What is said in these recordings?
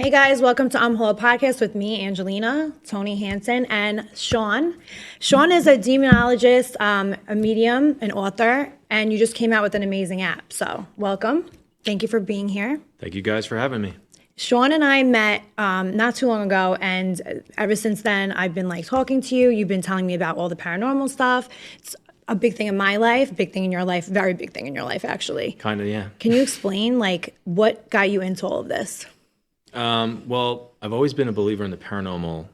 Hey guys, welcome to Whole Podcast with me, Angelina, Tony Hansen, and Sean. Sean is a demonologist, a medium, an author, and you just came out with an amazing app. So welcome. Thank you for being here. Thank you guys for having me. Sean and I met not too long ago, and ever since then, I've been like talking to you. You've been telling me about all the paranormal stuff. It's a big thing in my life, big thing in your life, very big thing in your life, actually. Kind of, yeah. Can you explain like what got you into all of this? Well, I've always been a believer in the paranormal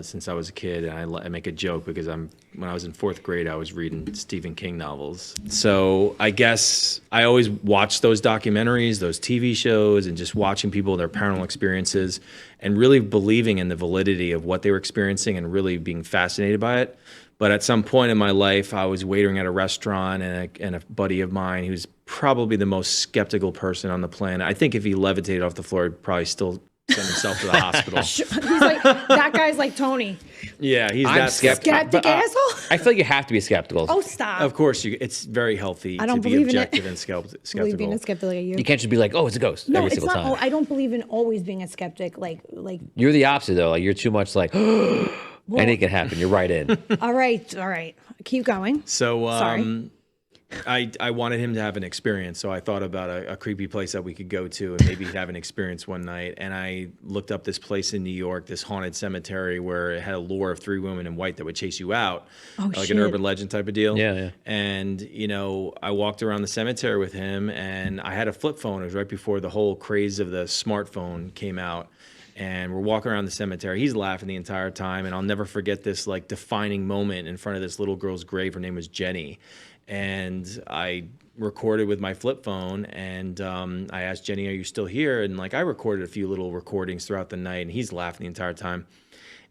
since I was a kid, and I make a joke because when I was in fourth grade, I was reading Stephen King novels. So I guess I always watched those documentaries, those TV shows, and just watching people, their paranormal experiences, and really believing in the validity of what they were experiencing and really being fascinated by it. But at some point in my life, I was waitering at a restaurant, and a buddy of mine who's probably the most skeptical person on the planet. I think if he levitated off the floor, he'd probably still send himself to the hospital. He's like, that guy's like Tony. Yeah, he's I'm that Skeptic asshole? I feel like you have to be skeptical. Oh, stop. Of course, it's very healthy I don't to be believe in it. objective and skeptical. Believe being a skeptic like you. You can't just be like, oh, it's a ghost No, every it's single not. time. Oh, I don't believe in always being a skeptic. Like. You're the opposite, though. Like, you're too much like, anything can happen. You're right in. All right. Keep going. So, Sorry. I wanted him to have an experience, so I thought about a creepy place that we could go to and maybe have an experience one night. And I looked up this place in New York, this haunted cemetery where it had a lore of 3 women in white that would chase you out, like shit. an urban legend type of deal. Yeah. And I walked around the cemetery with him, and I had a flip phone. It was right before the whole craze of the smartphone came out. And we're walking around the cemetery. He's laughing the entire time, and I'll never forget this like defining moment in front of this little girl's grave. Her name was Jenny. And I recorded with my flip phone, and I asked Jenny, "Are you still here?" And like I recorded a few little recordings throughout the night, and he's laughing the entire time.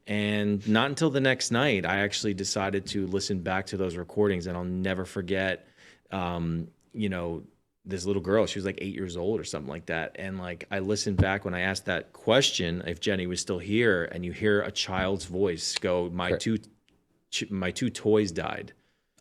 And not until the next night, I actually decided to listen back to those recordings, and I'll never forget, this little girl. She was like 8 years old or something like that. And like I listened back when I asked that question, if Jenny was still here, and you hear a child's voice go, "My two toys died."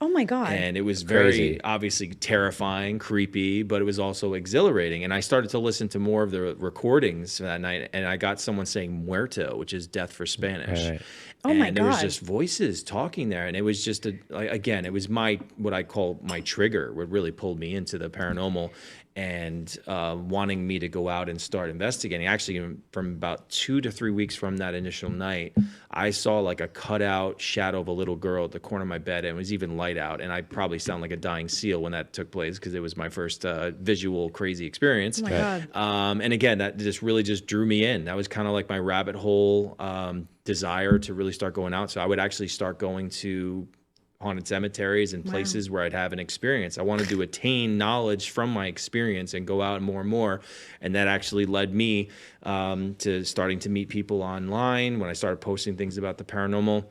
Oh my God. And it was Crazy. very obviously terrifying, creepy, but it was also exhilarating. And I started to listen to more of the recordings that night, and I got someone saying muerto, which is death for Spanish. Right. Oh and my there was God. just voices talking there, and it was just again, it was what I call my trigger, what really pulled me into the paranormal, and wanting me to go out and start investigating. Actually, from about 2 to 3 weeks from that initial night, I saw like a cutout shadow of a little girl at the corner of my bed, and it was even light out, and I probably sound like a dying seal when that took place because it was my first visual crazy experience. Oh my God. And again, that really drew me in. That was kind of like my rabbit hole desire to really start going out. So I would actually start going to haunted cemeteries and places where I'd have an experience. I wanted to attain knowledge from my experience and go out more and more. And that actually led me to starting to meet people online when I started posting things about the paranormal.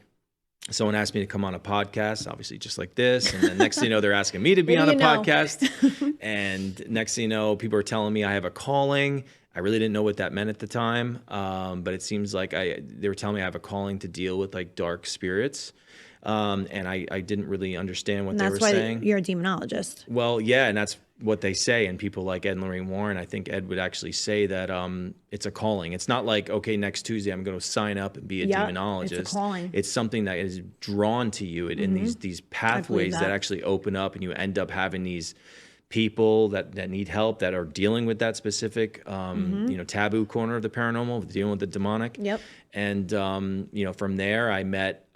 Someone asked me to come on a podcast, obviously just like this. And then next thing you know, they're asking me to be on a podcast. And next thing you know, people are telling me I have a calling. I really didn't know what that meant at the time. But it seems like they were telling me I have a calling to deal with like dark spirits. And I didn't really understand what they were saying. That's why you're a demonologist. Well, yeah, and that's what they say. And people like Ed and Lorraine Warren, I think Ed would actually say that it's a calling. It's not like, okay, next Tuesday I'm going to sign up and be a demonologist. It's a calling. It's something that is drawn to you in these pathways that actually open up, and you end up having these people that need help, that are dealing with that specific taboo corner of the paranormal, dealing with the demonic. Yep. And from there I met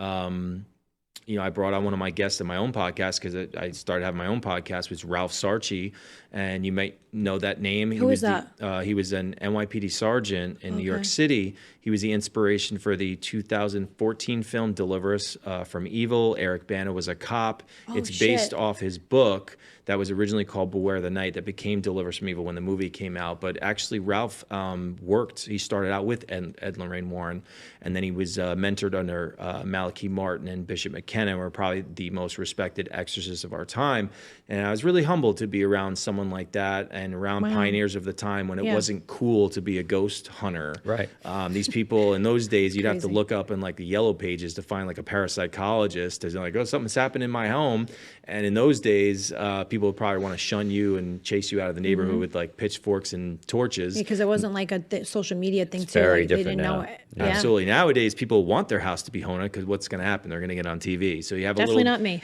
I brought on one of my guests in my own podcast because I started having my own podcast, which was Ralph Sarchi, and you might know that name. Who is that? He was an NYPD sergeant in New York City. He was the inspiration for the 2014 film Deliver Us from Evil. Eric Bana was a cop. It's based off his book that was originally called Beware the Night that became Deliver Us from Evil when the movie came out. But actually Ralph he started out with Ed Lorraine Warren, and then he was mentored under Malachi Martin and Bishop McKenna, were probably the most respected exorcists of our time. And I was really humbled to be around someone like that and around pioneers of the time when it wasn't cool to be a ghost hunter. Right. These people in those days, you'd have to Crazy. look up in like the yellow pages to find like a parapsychologist. As like, oh, something's happened in my home. And in those days, people would probably want to shun you and chase you out of the neighborhood with like pitchforks and torches. Because it wasn't like a social media thing too. very Like, they different didn't now. know it. Yeah. Absolutely. Nowadays, people want their house to be haunted because what's going to happen? They're going to get on TV. So you have Definitely a little. not me.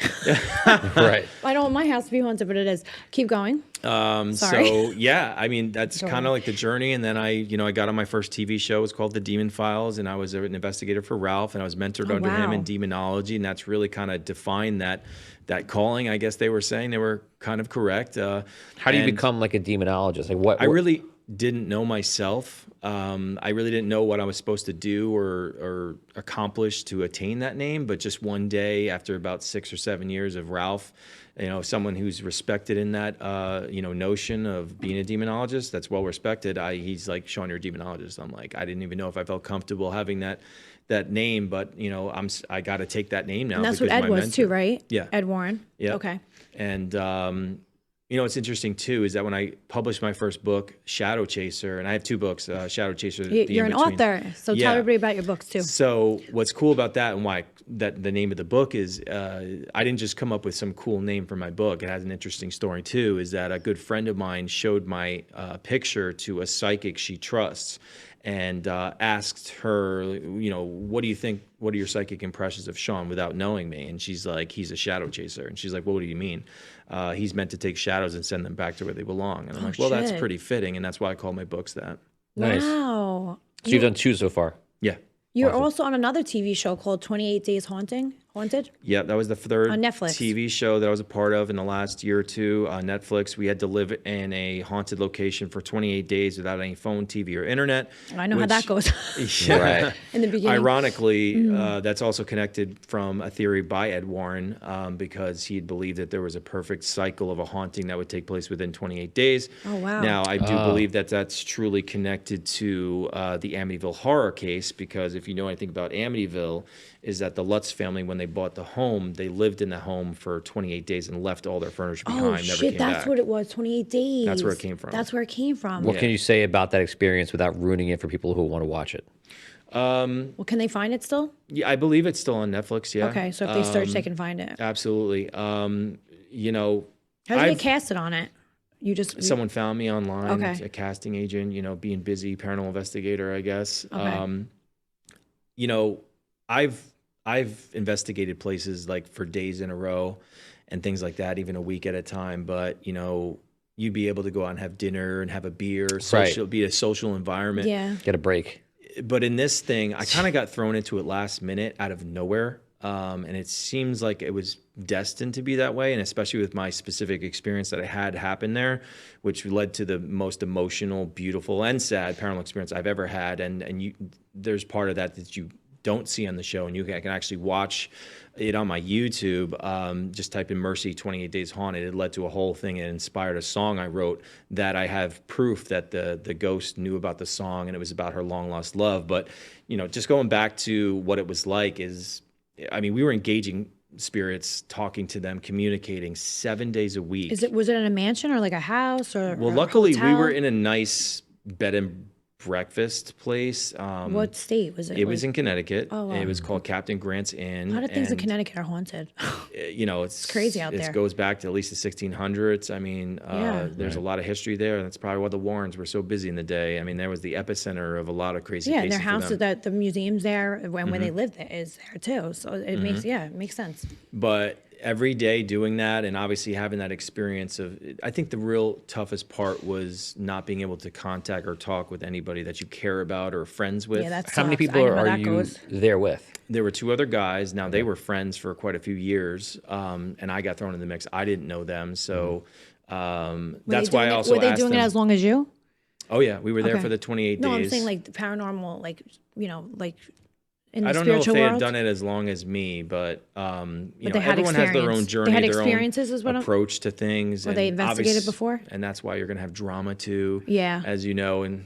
Right. I don't want my house to be haunted, but it is. Keep going. Sorry. So yeah, I mean, that's kind of like the journey. And then I got on my first TV show. It was called The Demon Files. And I was an investigator for Ralph, and I was mentored under him in wow. demonology. And that's really kind of defined that calling. I guess they were saying they were kind of correct. How do you and become like a demonologist? Like what? I really didn't know myself. I really didn't know what I was supposed to do or accomplish to attain that name. But just one day, after about 6 or 7 years of Ralph, someone who's respected in that, notion of being a demonologist, that's well respected. He's like, Sean, you're a demonologist. I'm like, I didn't even know if I felt comfortable having that name, but I got to take that name now. And that's what because Ed my was too, mentor- right? Yeah. Ed Warren. Yeah. Okay. And what's interesting too is that when I published my first book, Shadow Chaser, and I have 2 books, Shadow Chaser. The You're an In-Between. author, so Yeah. tell everybody about your books too. So what's cool about that and why that the name of the book is, I didn't just come up with some cool name for my book. It has an interesting story too, is that a good friend of mine showed my picture to a psychic she trusts and asked her, what do you think, what are your psychic impressions of Sean without knowing me? And she's like, he's a shadow chaser. And she's like, well, what do you mean? He's meant to take shadows and send them back to where they belong. And I'm like, well, that's shit. pretty fitting. And that's why I call my books that. Nice. Wow. So you've done 2 so far. Yeah. You're also on another TV show called 28 Days Haunted. Yeah, that was the third On Netflix. TV show that I was a part of in the last year or two on Netflix. We had to live in a haunted location for 28 days without any phone, TV, or internet. I know how that goes. Yeah. Right. In the beginning. Ironically, that's also connected from a theory by Ed Warren because he had believed that there was a perfect cycle of a haunting that would take place within 28 days. Oh, wow. Now, I do believe that that's truly connected to the Amityville horror case because if you know anything about Amityville, is that the Lutz family, when they bought the home, they lived in the home for 28 days and left all their furniture behind, Oh never shit, came that's back. what it was. 28 days. That's where it came from. That's where it came from. What can you say about that experience without ruining it for people who want to watch it? Well, can they find it still? Yeah, I believe it's still on Netflix, yeah. Okay, so if they search, they can find it. Absolutely. How did you I've- get casted on it? You just Someone found me online, Okay. a casting agent, being busy, paranormal investigator, I guess. Okay. I've investigated places like for days in a row and things like that, even a week at a time. But, you'd be able to go out and have dinner and have a beer, be a social environment. yeah. Get a break. But in this thing, I kind of got thrown into it last minute out of nowhere. And it seems like it was destined to be that way. And especially with my specific experience that I had happen there, which led to the most emotional, beautiful, and sad paranormal experience I've ever had. And there's part of that you don't see on the show. And you can actually watch it on my YouTube. Just type in Mercy 28 Days Haunted. It led to a whole thing. It inspired a song I wrote that I have proof that the ghost knew about the song and it was about her long lost love. But, just going back to what it was like is, we were engaging spirits, talking to them, communicating 7 days a week. Was it in a mansion or like a house or? Well, or a luckily we hotel? were in a nice bed and breakfast place. What state was it? It was in Connecticut. Oh, wow. It was called Captain Grant's Inn. A lot of things in and, Connecticut are haunted. It's crazy out there. It goes back to at least the 1600s. Yeah. There's a lot of history there. That's probably why the Warrens were so busy in the day. There was the epicenter of a lot of crazy Yeah, cases and their for houses, them. the museums there, when they lived there, is there too. So it makes sense. But every day doing that and obviously having that experience of, I think the real toughest part was not being able to contact or talk with anybody that you care about or friends with. Yeah, that's How many people are you there with? There were 2 other guys. Now they were friends for quite a few years, and I got thrown in the mix. I didn't know them, so that's why I also were they asked doing them. it as long as you? Oh yeah, we were there Okay. for the 28 No, days. I'm saying like the paranormal, like in the I don't know if spiritual they world. had done it as long as me, but they had everyone has their own experience. journey, They had their experiences own is what I'm- approach to things. Were they and investigated obvious- before? And that's why you're going to have drama too. Yeah. as you know, in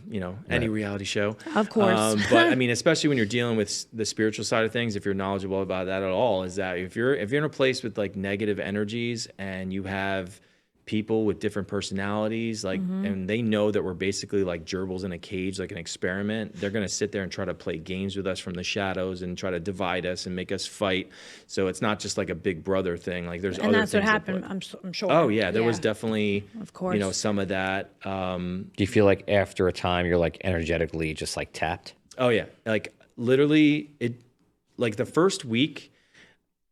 any reality show, Of course. But especially when you're dealing with the spiritual side of things, if you're knowledgeable about that at all, is that if you're in a place with like negative energies and you have people with different personalities, like, and they know that we're basically like gerbils in a cage, like an experiment. They're going to sit there and try to play games with us from the shadows and try to divide us and make us fight. So it's not just like a big brother thing. Like there's And other that's what things that happened, I'm sure. Oh yeah, there was definitely, Of course. you know, some of that. Do you feel like after a time you're like energetically just like tapped? Oh yeah, like literally, like the first week,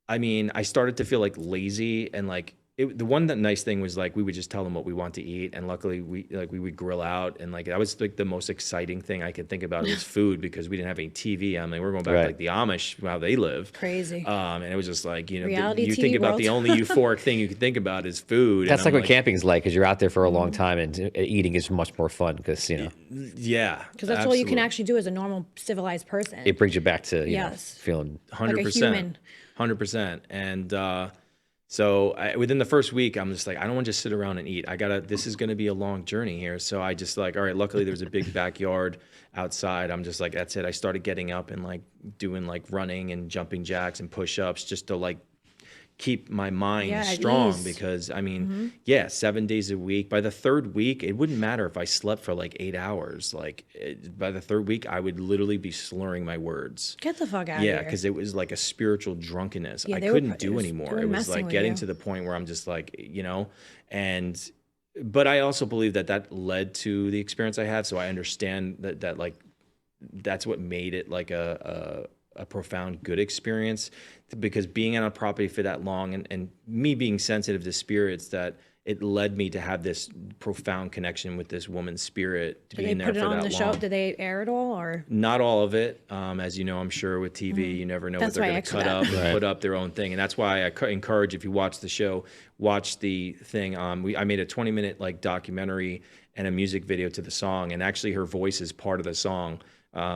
I mean, I started to feel like lazy and like the one nice thing was like we would just tell them what we want to eat, and luckily we would grill out, and like that was like the most exciting thing I could think about was food because we didn't have any TV. I mean, we're going back to like the Amish, how they live. Crazy. And it was just like, you know, Reality you TV think about world. the only euphoric thing you can think about is food. That's and like I'm what camping's like, because you're out there for a long time and eating is much more fun because, you know, yeah, Because that's all you can actually do as a normal civilized person. it brings you back to, you know, Yes. feeling 100%, human. 100%. And so within the first week, I'm just like, I don't want to just sit around and eat. This is going to be a long journey here. So I just like, all right, luckily there was a big backyard outside. I'm just like, that's it. I started getting up and like doing like running and jumping jacks and push-ups just to like keep my mind at strong ease. because I mean, 7 days a week. By the third week, it wouldn't matter if I slept for like 8 hours. Like by the third week, I would literally be slurring my words. Get the fuck out of Yeah, here. because it was like a spiritual drunkenness. Yeah, I they were couldn't they do were- anymore. they were It was messing like with getting you. to the point where I'm just like, you know, but I also believe that led to the experience I have. So I understand that like that's what made it like a profound good experience, because being on a property for that long and me being sensitive to spirits, that it led me to have this profound connection with this woman's spirit to Did be they in there put it for on that the long. show? Did they air it all or? Not all of it. As you know, I'm sure with TV, you never know That's what why they're I going to exit cut that. up and put up their own thing. And that's why I encourage, if you watch the show, watch the thing. I made a 20-minute like documentary and a music video to the song. And actually her voice is part of the song.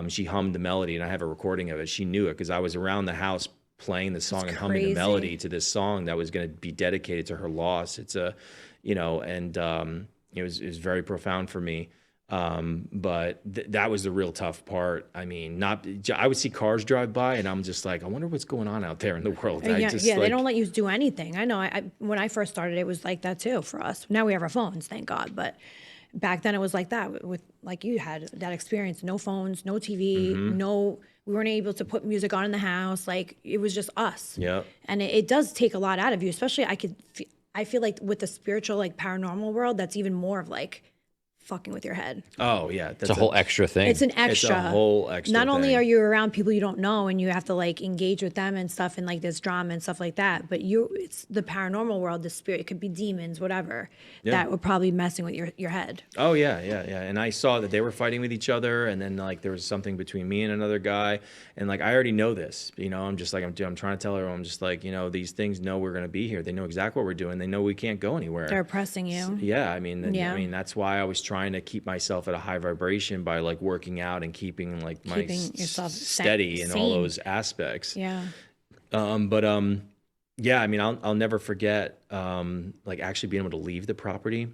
She hummed the melody and I have a recording of it. She knew it because I was around the house playing the song and humming the crazy. melody to this song that was going to be dedicated to her loss. It's a, you know, and it was very profound for me. But that was the real tough part. I mean, I would see cars drive by and I'm just like, I wonder what's going on out there in the world. Yeah, They they don't let you do anything. I know. When I first started, it was like that too for us. Now we have our phones, thank God. But back then it was like that. With like you had that experience. No phones, no TV, no. We weren't able to put music on in the house. Like it was just us. Yeah. And it does take a lot out of you, especially I feel like with the spiritual, like paranormal world, that's even more of like fucking with your head. Oh yeah. That's it's a whole extra thing. It's an extra. It's a whole extra Not only thing. are you around people you don't know and you have to like engage with them and stuff and like this drama and stuff like that, but it's the paranormal world, the spirit, it could be demons, whatever, that were probably messing with your head. Oh yeah. And I saw that they were fighting with each other, and then like there was something between me and another guy, and like I already know this, you know. I'm just like I'm trying to tell her, I'm just like, you know, these things know we're gonna be here. They know exactly what we're doing. They know we can't go anywhere. They're oppressing you. Yeah, I mean, Yeah. I mean that's why I was trying to keep myself at a high vibration by like working out and keeping like Keeping yourself steady in all sane. those aspects. Yeah. Yeah, I mean, I'll never forget like actually being able to leave the property.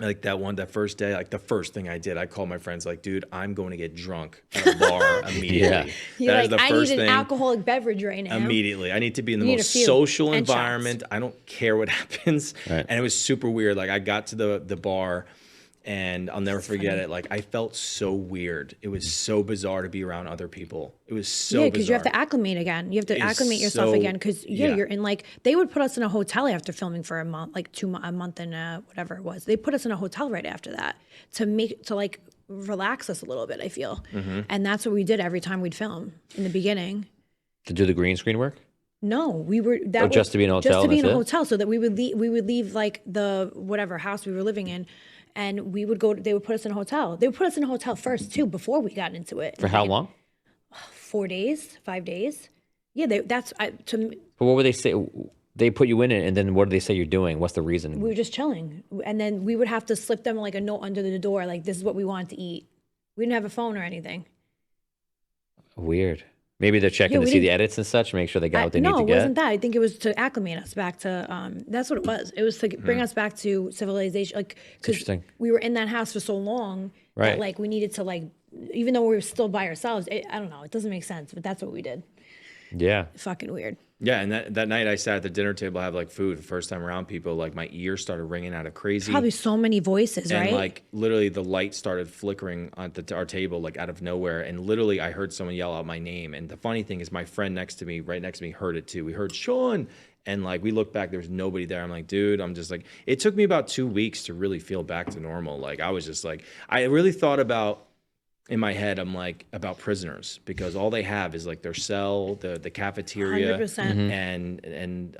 Like that first day, like the first thing I did, I called my friends like, dude, I'm going to get drunk at a bar immediately. Yeah. You're That is like, the I first need an thing. alcoholic beverage right now. Immediately. I need to be in the You need most a few social and shots. environment. I don't care what happens. Right. And it was super weird. Like I got to the bar and I'll never forget it. Like I felt so weird. It was so bizarre to be around other people. It was so Yeah, bizarre. because you have to acclimate again. You have to It's acclimate yourself so- again. Because yeah. you're in like they would put us in a hotel after filming for a month, like a month and whatever it was. They put us in a hotel right after that to like relax us a little bit. I feel, and that's what we did every time we'd film in the beginning. To do the green screen work? No, we were that was just to be in a hotel, just to be in a that's it? hotel, so that we would leave like the whatever house we were living in, and we would go. They would put us in a hotel. They would put us in a hotel first too before we got into it. For how long? 4 days, 5 days. Yeah, to But what would they say? They put you in it, and then what do they say you're doing? What's the reason? we were just chilling, and then we would have to slip them like a note under the door, like this is what we wanted to eat. We didn't have a phone or anything. Weird. Maybe they're checking Yeah, to we see the didn't- edits and such, make sure they got what they No, need to it get. wasn't that. I think it was to acclimate us back to. That's what it was. It was to bring us back to civilization, like because Interesting. we were in that house for so long Right. that like we needed to like, even though we were still by ourselves. I don't know. It doesn't make sense, but that's what we did. Yeah. Fucking weird. Yeah, and that night I sat at the dinner table, I have like food. The first time around people, like my ears started ringing out of crazy. Probably so many voices, And right? like literally the light started flickering on our table, like out of nowhere. And literally I heard someone yell out my name. And the funny thing is my friend next to me, right next to me, heard it too. We heard Sean. And like we looked back, there was nobody there. I'm like, dude, I'm just like, it took me about 2 weeks to really feel back to normal. Like I was just like, I really thought about, in my head, I'm like, about prisoners, because all they have is like their cell, the cafeteria, 100%. and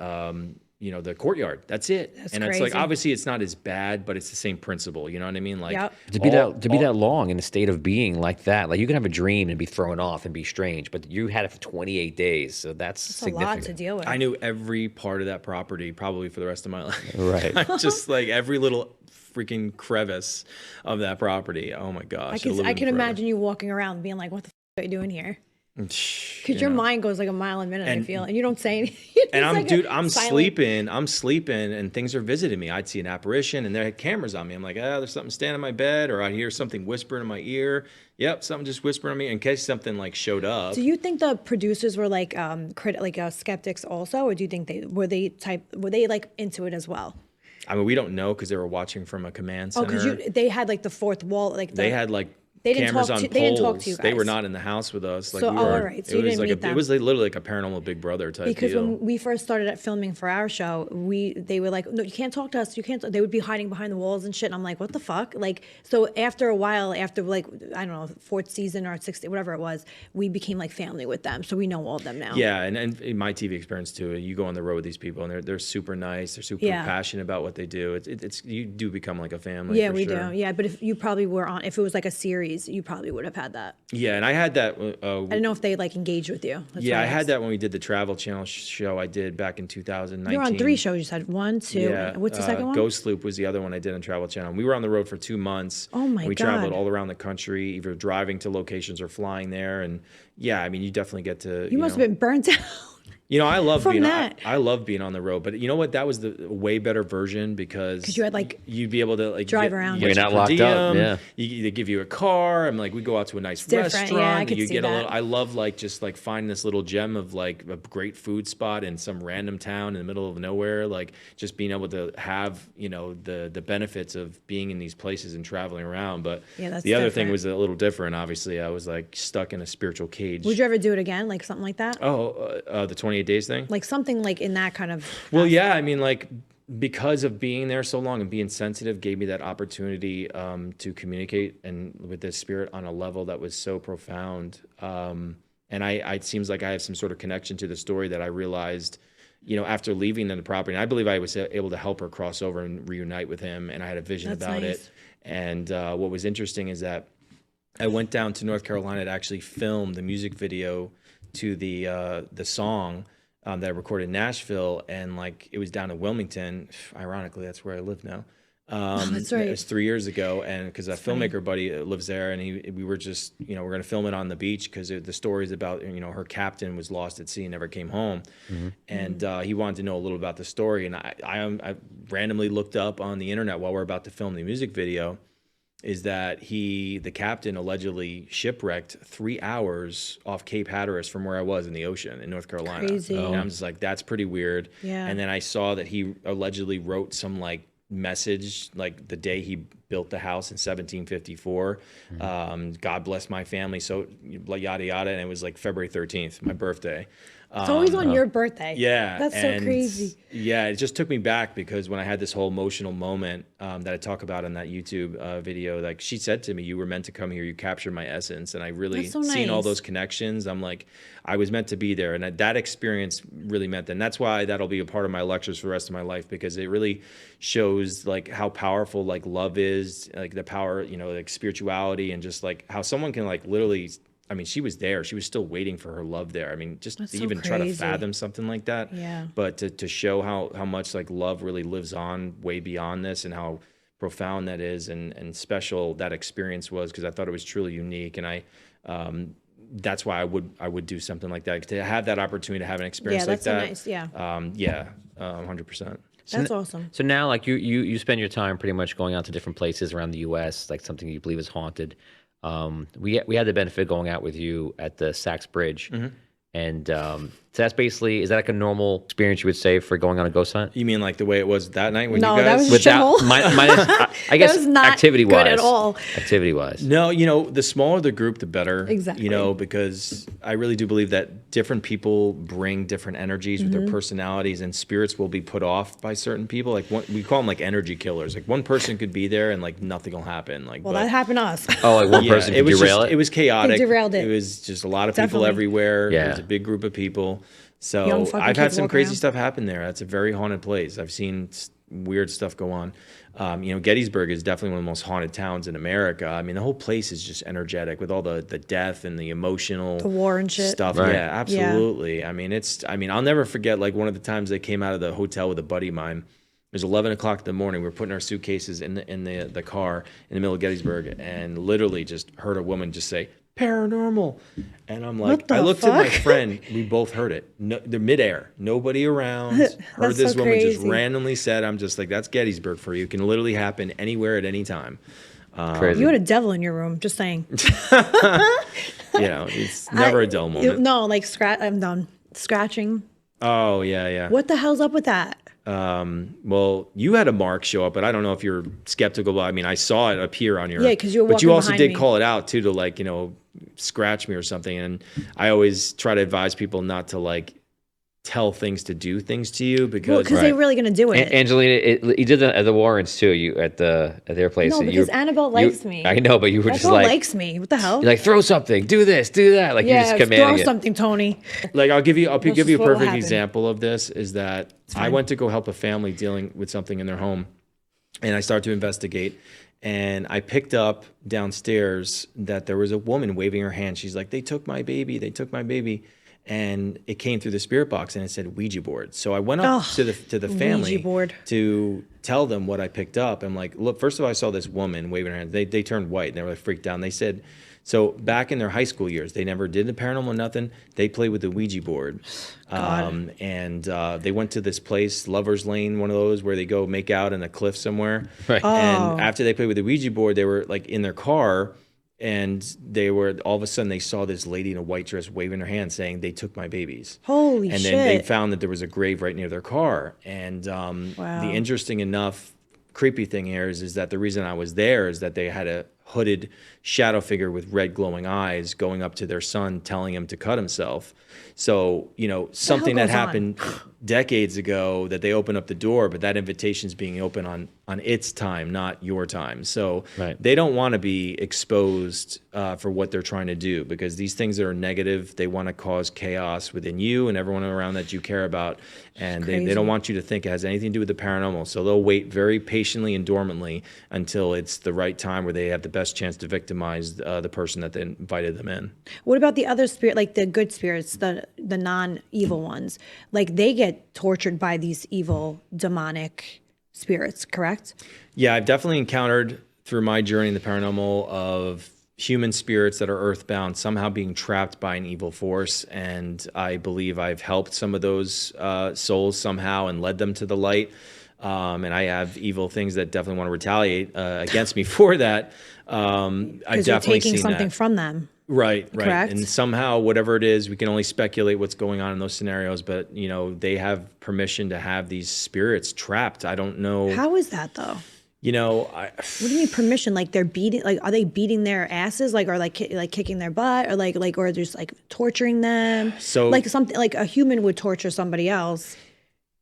you know, the courtyard. That's it. That's and it's like, crazy. obviously it's not as bad, but it's the same principle. You know what I mean? Like Yep. To be that long in a state of being like that, like you can have a dream and be thrown off and be strange, but you had it for 28 days, so that's It's a significant. lot to deal with. I knew every part of that property probably for the rest of my life. Right. Just like every little freaking crevice of that property. Oh my gosh. I can imagine you walking around being like, what the are you doing here? Because Because your mind goes like a mile a minute, I feel, and you don't say anything. And It's I'm, like a dude, I'm silent- sleeping, and things are visiting me. I'd see an apparition, and they had cameras on me. I'm like, there's something standing in my bed, or I hear something whispering in my ear. Yep, something just whispering at me in case something like showed up. Do you think the producers were like skeptics also, or do you think were they like into it as well? I mean, we don't know because they were watching from a command center. Oh, because they had like the fourth wall, like They had like They didn't cameras talk on to- poles. they didn't talk to you They were guys. not in the house with us. Like So, we oh, were. all right. So it you was didn't like meet them. it was like literally like a paranormal Big Brother type because deal. when we first started filming for our show, they were like, no, you can't talk to us. You can't. They would be hiding behind the walls and shit. And I'm like, what the fuck? Like, so after a while, after like, I don't know, fourth season or sixth, whatever it was, we became like family with them. So we know all of them now. Yeah, and in my TV experience too, you go on the road with these people, and they're super nice. They're super Yeah. passionate about what they do. It's you do become like a family. Yeah, for we sure. do. Yeah, but if you probably were on, if it was like a series, you probably would have had that. Yeah, and I had that. I don't know if they like engage with you. That's Yeah, why I had asked. that when we did the Travel Channel show I did back in 2019. You were on 3 shows. You said 1, 2. Yeah, What's the second one? Ghost Loop was the other one I did on Travel Channel. We were on the road for 2 months. Oh my and we God. traveled all around the country, either driving to locations or flying there. And yeah, I mean, you definitely get to. You must have been burnt out. You know, I love From being. that. I love being on the road, but you know what? That was the way better version because you had, like, you'd be able to like drive around. You You're get not your locked up, per yeah. they give you a car. I'm like, we go out to a nice different. restaurant. Yeah, I and could you see get a that. little. I love like just like finding this little gem of like a great food spot in some random town in the middle of nowhere. Like just being able to have the benefits of being in these places and traveling around. But Yeah, that's the other thing different. was a little different. Obviously, I was like stuck in a spiritual cage. Would you ever do it again? Like something like that? The 28 days thing. Like something like in that kind of. Well, yeah, I mean, like because of being there so long and being sensitive gave me that opportunity to communicate and with this spirit on a level that was so profound. And it seems like I have some sort of connection to the story that I realized, after leaving the property. And I believe I was able to help her cross over and reunite with him. And I had a vision That's about nice. it. And what was interesting is that I went down to North Carolina to actually film the music video to the song that I recorded in Nashville, and like it was down in Wilmington. Ironically, that's where I live now. That's right. It was 3 years ago, and because a filmmaker buddy lives there, and we were just, we're going to film it on the beach because the story is about, her captain was lost at sea and never came home, and he wanted to know a little about the story, and I randomly looked up on the internet while we're about to film the music video. Is that the captain allegedly shipwrecked 3 hours off Cape Hatteras from where I was in the ocean in North Carolina. Crazy. And I'm just like, that's pretty weird. Yeah. And then I saw that he allegedly wrote some like message like the day he built the house in 1754. God bless my family. So yada yada. And it was like February 13th, my birthday. It's always on your birthday. Yeah. That's so and, crazy. Yeah, it just took me back because when I had this whole emotional moment that I talk about in that YouTube video, like she said to me, you were meant to come here, you captured my essence. And I really That's so seen all nice. those connections. I'm like, I was meant to be there. And that experience really meant that. And that's why that'll be a part of my lectures for the rest of my life, because it really shows like how powerful like love is, like the power, like spirituality, and just like how someone can like literally, I mean, she was there. She was still waiting for her love there. I mean, just That's to so even try to crazy. fathom something like that. Yeah. But to show how much like love really lives on way beyond this, and how profound that is, and special that experience was, because I thought it was truly unique. And that's why I would do something like that, to have that opportunity to have an experience Yeah, like that's that. so nice. Yeah. 100%. That's awesome. So now, like you spend your time pretty much going out to different places around the U.S., like something you believe is haunted. We had the benefit of going out with you at the Sachs Bridge, and So that's basically, is that like a normal experience you would say for going on a ghost hunt? You mean like the way it was that night when No, you that guys? was shithole. I guess was not activity-wise. good at all. Activity-wise. No, the smaller the group, the better. Exactly. Because I really do believe that different people bring different energies with their personalities, and spirits will be put off by certain people. Like we call them like energy killers. Like one person could be there and like nothing will happen. Like, Well, that happened to us. Oh, like one person could derail it? It was chaotic. They derailed it. It was just a lot of people Definitely. everywhere. Yeah. It was a big group of people. So Young fucking I've had kids some walking crazy around. stuff happen there. That's a very haunted place. I've seen weird stuff go on. Gettysburg is definitely one of the most haunted towns in America. I mean, the whole place is just energetic with all the death and the emotional The war and shit. stuff. Right. Yeah, absolutely. I mean, I'll never forget like one of the times they came out of the hotel with a buddy of mine. It was 11 o'clock in the morning. We were putting our suitcases in the car in the middle of Gettysburg, and literally just heard a woman just say, "Paranormal," and I'm like, What the I looked at my fuck? friend. We both heard it. No, they're midair, nobody around. Heard That's this so woman just crazy. randomly said, "I'm just like, that's Gettysburg for you. It can literally happen anywhere at any time." Crazy. You had a devil in your room. Just saying. It's never a dull moment. No, like I'm done. Scratching. Oh yeah. What the hell's up with that? Well, you had a mark show up, but I don't know if you're skeptical. I mean, I saw it appear on your. Yeah, 'cause you were But you walking also behind did me. call it out too to like scratch me or something. And I always try to advise people not to like tell things to do things to you because Because they're really gonna do it. Angelina, you did that at the Warrens too. You at their place. No, and because Annabelle likes me. I know, but you were just Annabelle like, likes me. What the hell? you're like, throw something, do this, do that. Like you're yeah, just throw commanding it. something, Tony. like I'll give you a just perfect what will happen. example of this is that I went to go help a family dealing with something in their home, and I started to investigate. And I picked up downstairs that there was a woman waving her hand. She's like, "They took my baby. They took my baby." And it came through the spirit box and it said Ouija board. So I went up to the family Ouija board. to tell them what I picked up. I'm like, look, first of all, I saw this woman waving her hand. They turned white and they were like freaked out. And they said, so back in their high school years, they never did the paranormal, nothing. They played with the Ouija board. And they went to this place, Lover's Lane, one of those where they go make out in a cliff somewhere. Right. And after they played with the Ouija board, they were like in their car. And they were all of a sudden they saw this lady in a white dress waving her hand saying they took my babies. Holy and shit. then they found that there was a grave right near their car. And the interesting enough creepy thing here is that the reason I was there is that they had a hooded shadow figure with red glowing eyes going up to their son telling him to cut himself. So, something that goes on? happened decades ago that they opened up the door, but that invitation is being open on its time, not your time. So Right. they don't want to be exposed for what they're trying to do because these things that are negative, they want to cause chaos within you and everyone around that you care about. And they don't want you to think it has anything to do with the paranormal. So they'll wait very patiently and dormantly until it's the right time where they have the best chance to victimize the person that they invited them in. What about the other spirit, like the good spirits, the non-evil ones? Like they get tortured by these evil demonic spirits, correct? Yeah, I've definitely encountered through my journey in the paranormal of human spirits that are earthbound somehow being trapped by an evil force. And I believe I've helped some of those souls somehow and led them to the light. And I have evil things that definitely want to retaliate against me for that. I've Because you're definitely taking seen something that. from them. Right. Correct? And somehow, whatever it is, we can only speculate what's going on in those scenarios. But they have permission to have these spirits trapped. I don't know. How is that though? What do you mean permission? Like they're beating, like are they beating their asses, like or like kicking their butt, or like or just like torturing them? So- like something like a human would torture somebody else.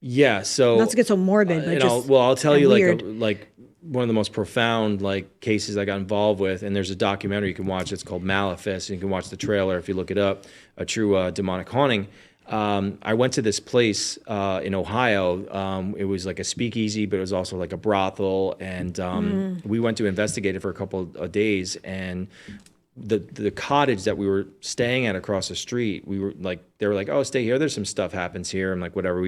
Yeah. So Not to get so morbid, but and just I'll tell you weird. like one of the most profound cases I got involved with, and there's a documentary you can watch. It's called Malefice, and you can watch the trailer if you look it up. A true demonic haunting. I went to this place in Ohio. It was like a speakeasy, but it was also like a brothel, and we went to investigate it for a couple of days. And the cottage that we were staying at across the street, they were like, "Oh, stay here. There's some stuff happens here." I'm like, "Whatever."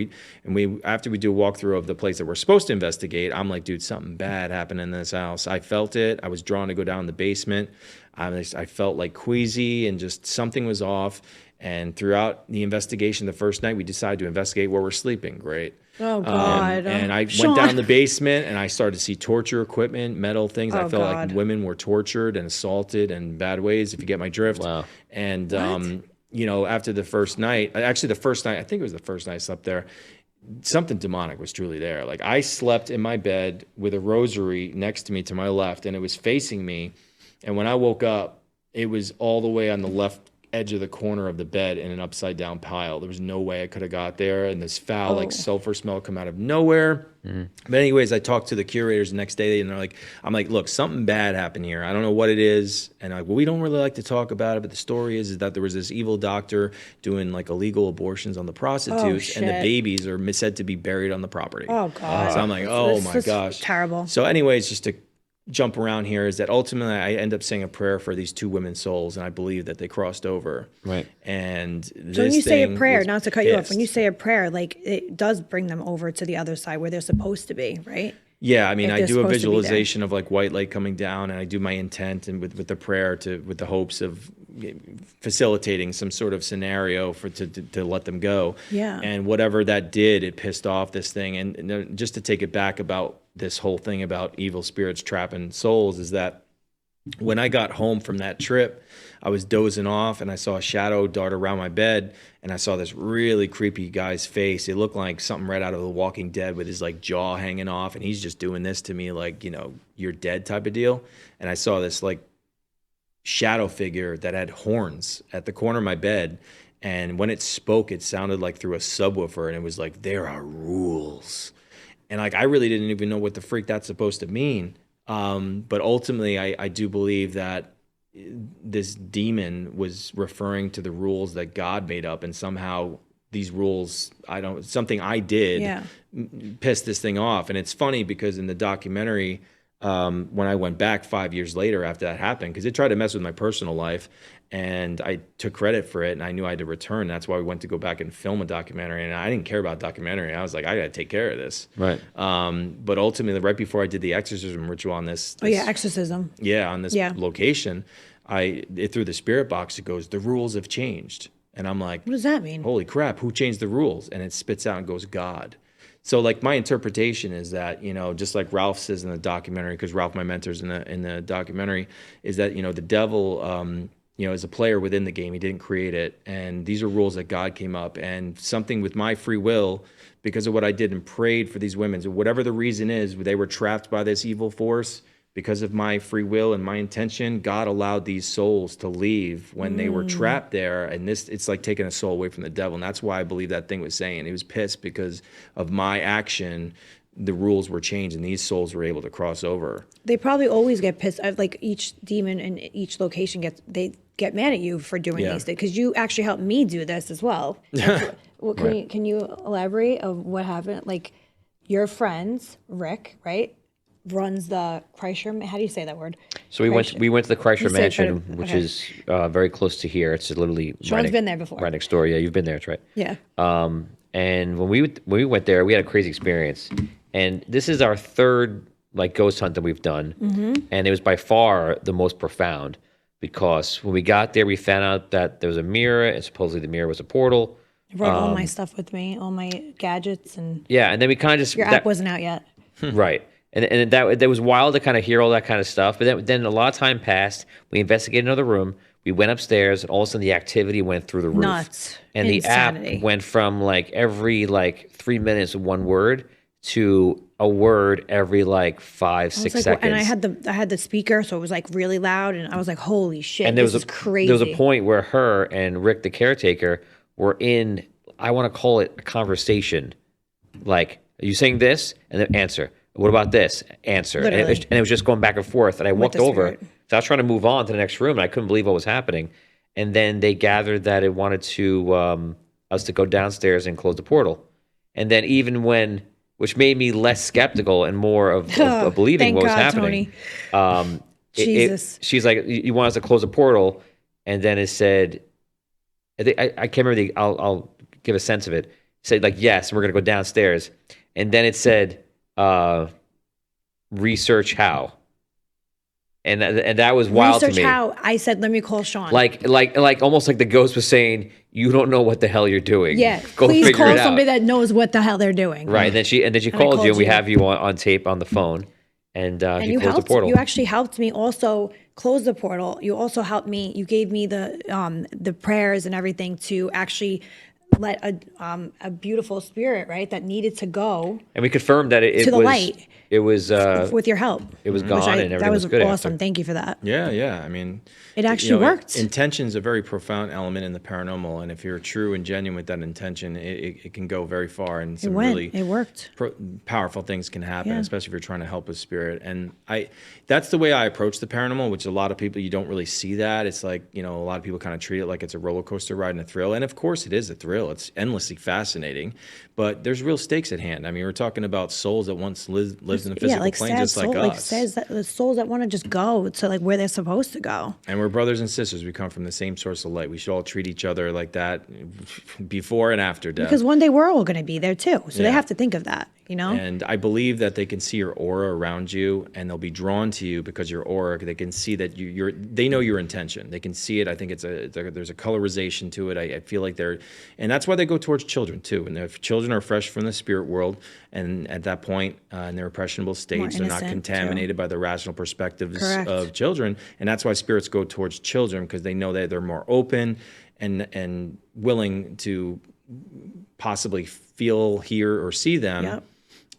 After we do a walkthrough of the place that we're supposed to investigate, I'm like, "Dude, something bad happened in this house." I felt it. I was drawn to go down the basement. I felt like queasy and just something was off. And throughout the investigation, the first night we decided to investigate where we're sleeping. Great. Oh God! And I Sean. went down the basement and I started to see torture equipment, metal things. I Oh, felt God. like women were tortured and assaulted in bad ways, if you get my drift. Wow. And after the first night, actually the first night, I think it was the first night I slept there, something demonic was truly there. Like I slept in my bed with a rosary next to me to my left, and it was facing me. And when I woke up, it was all the way on the left edge of the corner of the bed in an upside down pile. There was no way I could have got there. And this foul, like sulfur smell come out of nowhere. But anyways, I talked to the curators the next day, and I'm like, look, something bad happened here. I don't know what it is. And well, we don't really like to talk about it, but the story is that there was this evil doctor doing like illegal abortions on the prostitutes, and the babies are said to be buried on the property. Oh God. So I'm like, oh my gosh. Terrible. So anyways, just to jump around here, is that ultimately I end up saying a prayer for these two women's souls, and I believe that they crossed over. Right. And So when you say a prayer, not to cut you off, when you say a prayer, like it does bring them over to the other side where they're supposed to be, right? Yeah, I mean, If I they're do a supposed to be visualization of like white light coming down, and I do my intent and with the prayer with the hopes of facilitating some sort of scenario to let them go. Yeah. And whatever that did, it pissed off this thing. And just to take it back about this whole thing about evil spirits trapping souls, is that when I got home from that trip, I was dozing off and I saw a shadow dart around my bed, and I saw this really creepy guy's face. It looked like something right out of The Walking Dead with his like jaw hanging off, and he's just doing this to me like, you're dead type of deal. And I saw this like shadow figure that had horns at the corner of my bed, and when it spoke, it sounded like through a subwoofer, and it was like, there are rules. And like, I really didn't even know what the freak that's supposed to mean. But ultimately, I do believe that this demon was referring to the rules that God made up, and somehow these rules, something I did pissed this thing off. And it's funny because in the documentary, when I went back 5 years later after that happened, because it tried to mess with my personal life, and I took credit for it, and I knew I had to return. That's why we went to go back and film a documentary, and I didn't care about documentary. I was like, I got to take care of this. Right. But ultimately, right before I did the exorcism ritual on this exorcism. Yeah, on this location, through the spirit box, it goes, the rules have changed. And I'm like, what does that mean? Holy crap, who changed the rules? And it spits out and goes, God. So like my interpretation is that, just like Ralph says in the documentary, because Ralph, my mentor's in the documentary, is that, the devil, is a player within the game. He didn't create it. And these are rules that God came up, and something with my free will, because of what I did and prayed for these women, so whatever the reason is, they were trapped by this evil force. Because of my free will and my intention, God allowed these souls to leave when they were trapped there. And it's like taking a soul away from the devil. And that's why I believe that thing was saying. He was pissed because of my action. The rules were changed, and these souls were able to cross over. They probably always get pissed. Like each demon in each location get mad at you for doing these things, because you actually helped me do this as well. Can you elaborate of what happened? Like your friends, Rick, right? Runs the Kreischer. How do you say that word? So we went to the Kreischer Mansion, which is very close to here. It's literally Sean's been there before. Right next door. Yeah, you've been there. That's right. Yeah. And when we went there, we had a crazy experience. And this is our third like ghost hunt that we've done, and it was by far the most profound, because when we got there, we found out that there was a mirror, and supposedly the mirror was a portal. I brought all my stuff with me, all my gadgets, and and then we kind of just your app wasn't out yet. Right. And that was wild to kind of hear all that kind of stuff. But then a lot of time passed. We investigated another room. We went upstairs, and all of a sudden the activity went through the roof. Nuts. And Insanity. The app went from like every 3 minutes one word to a word every 5-6 seconds. And I had the speaker, so it was like really loud, and I was like, holy shit, and this is crazy. There was a point where her and Rick, the caretaker, were in, I want to call it a conversation. Like, are you saying this? And then answer. What about this? Answer. And it was just going back and forth. And I walked over. So I was trying to move on to the next room, and I couldn't believe what was happening. And then they gathered that it wanted to us to go downstairs and close the portal. And then even when, which made me less skeptical and more of believing what was happening. Jesus. She's like, you want us to close the portal? And then it said, I can't remember I'll give a sense of it. It said yes, we're going to go downstairs. And then it said, research how, and that was wild to me. Research how. I said, let me call Sean. Like almost like the ghost was saying, you don't know what the hell you're doing. Yeah, go please figure call it out. somebody that knows what the hell they're doing. Right, and then she called you, and we have you on tape on the phone, and you closed the portal. You actually helped me also closed the portal, you also helped me. You gave me the prayers and everything to actually let a beautiful spirit, right, that needed to go And we confirmed that it to the was light. It was With your help. it was gone and everything that was was good awesome. after. Thank you for that. Yeah. I mean, It actually worked. Intention is a very profound element in the paranormal, and if you're true and genuine with that intention, it can go very far, and some really It worked. powerful things can happen, Yeah. especially if you're trying to help a spirit. And that's the way I approach the paranormal, which a lot of people, you don't really see that. It's like, a lot of people kind of treat it like it's a roller coaster ride and a thrill, and of course it is a thrill. It's endlessly fascinating, but there's real stakes at hand. I mean, we're talking about souls that once lived in a physical plane, just like us. Says that the souls that want to just go to like where they're supposed to go. And we're brothers and sisters. We come from the same source of light. We should all treat each other like that before and after death. Because one day we're all going to be there too. So they Yeah. have to think of that, And I believe that they can see your aura around you, and they'll be drawn to you because your aura. They can see that they know your intention. They can see it. I think there's a colorization to it. I feel like and that's why they go towards children too. And if children are fresh from the spirit world, and at that point in their impressionable states, they're not innocent, contaminated by the rational perspectives Correct. of children, and that's why spirits go towards children, because they know that they're more open and willing to possibly feel, hear, or see them. Yep.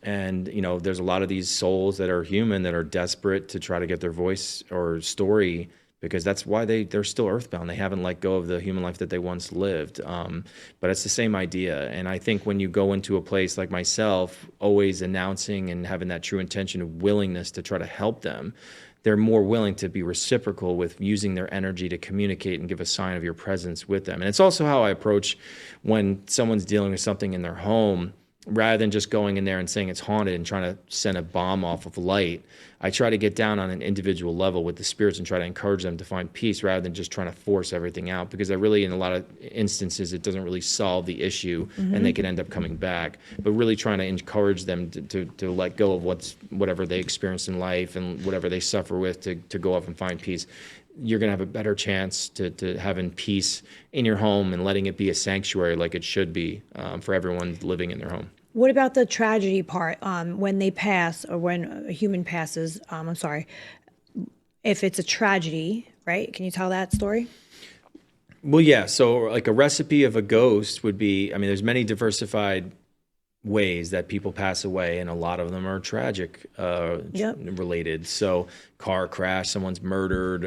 And, there's a lot of these souls that are human that are desperate to try to get their voice or story, because that's why they're still earthbound. They haven't let go of the human life that they once lived. But it's the same idea. And I think when you go into a place like myself, always announcing and having that true intention of willingness to try to help them, they're more willing to be reciprocal with using their energy to communicate and give a sign of your presence with them. And it's also how I approach when someone's dealing with something in their home. Rather than just going in there and saying it's haunted and trying to send a bomb off of light, I try to get down on an individual level with the spirits and try to encourage them to find peace rather than just trying to force everything out, because I really, in a lot of instances, it doesn't really solve the issue and they can end up coming back. But really trying to encourage them to let go of whatever they experience in life and whatever they suffer with to go off and find peace. You're going to have a better chance to having peace in your home and letting it be a sanctuary like it should be for everyone living in their home. What about the tragedy part? When they pass, or when a human passes, I'm sorry, if it's a tragedy, right? Can you tell that story? Well, yeah. So like a recipe of a ghost would be, there's many diversified ways that people pass away, and a lot of them are tragic related. So car crash, someone's murdered,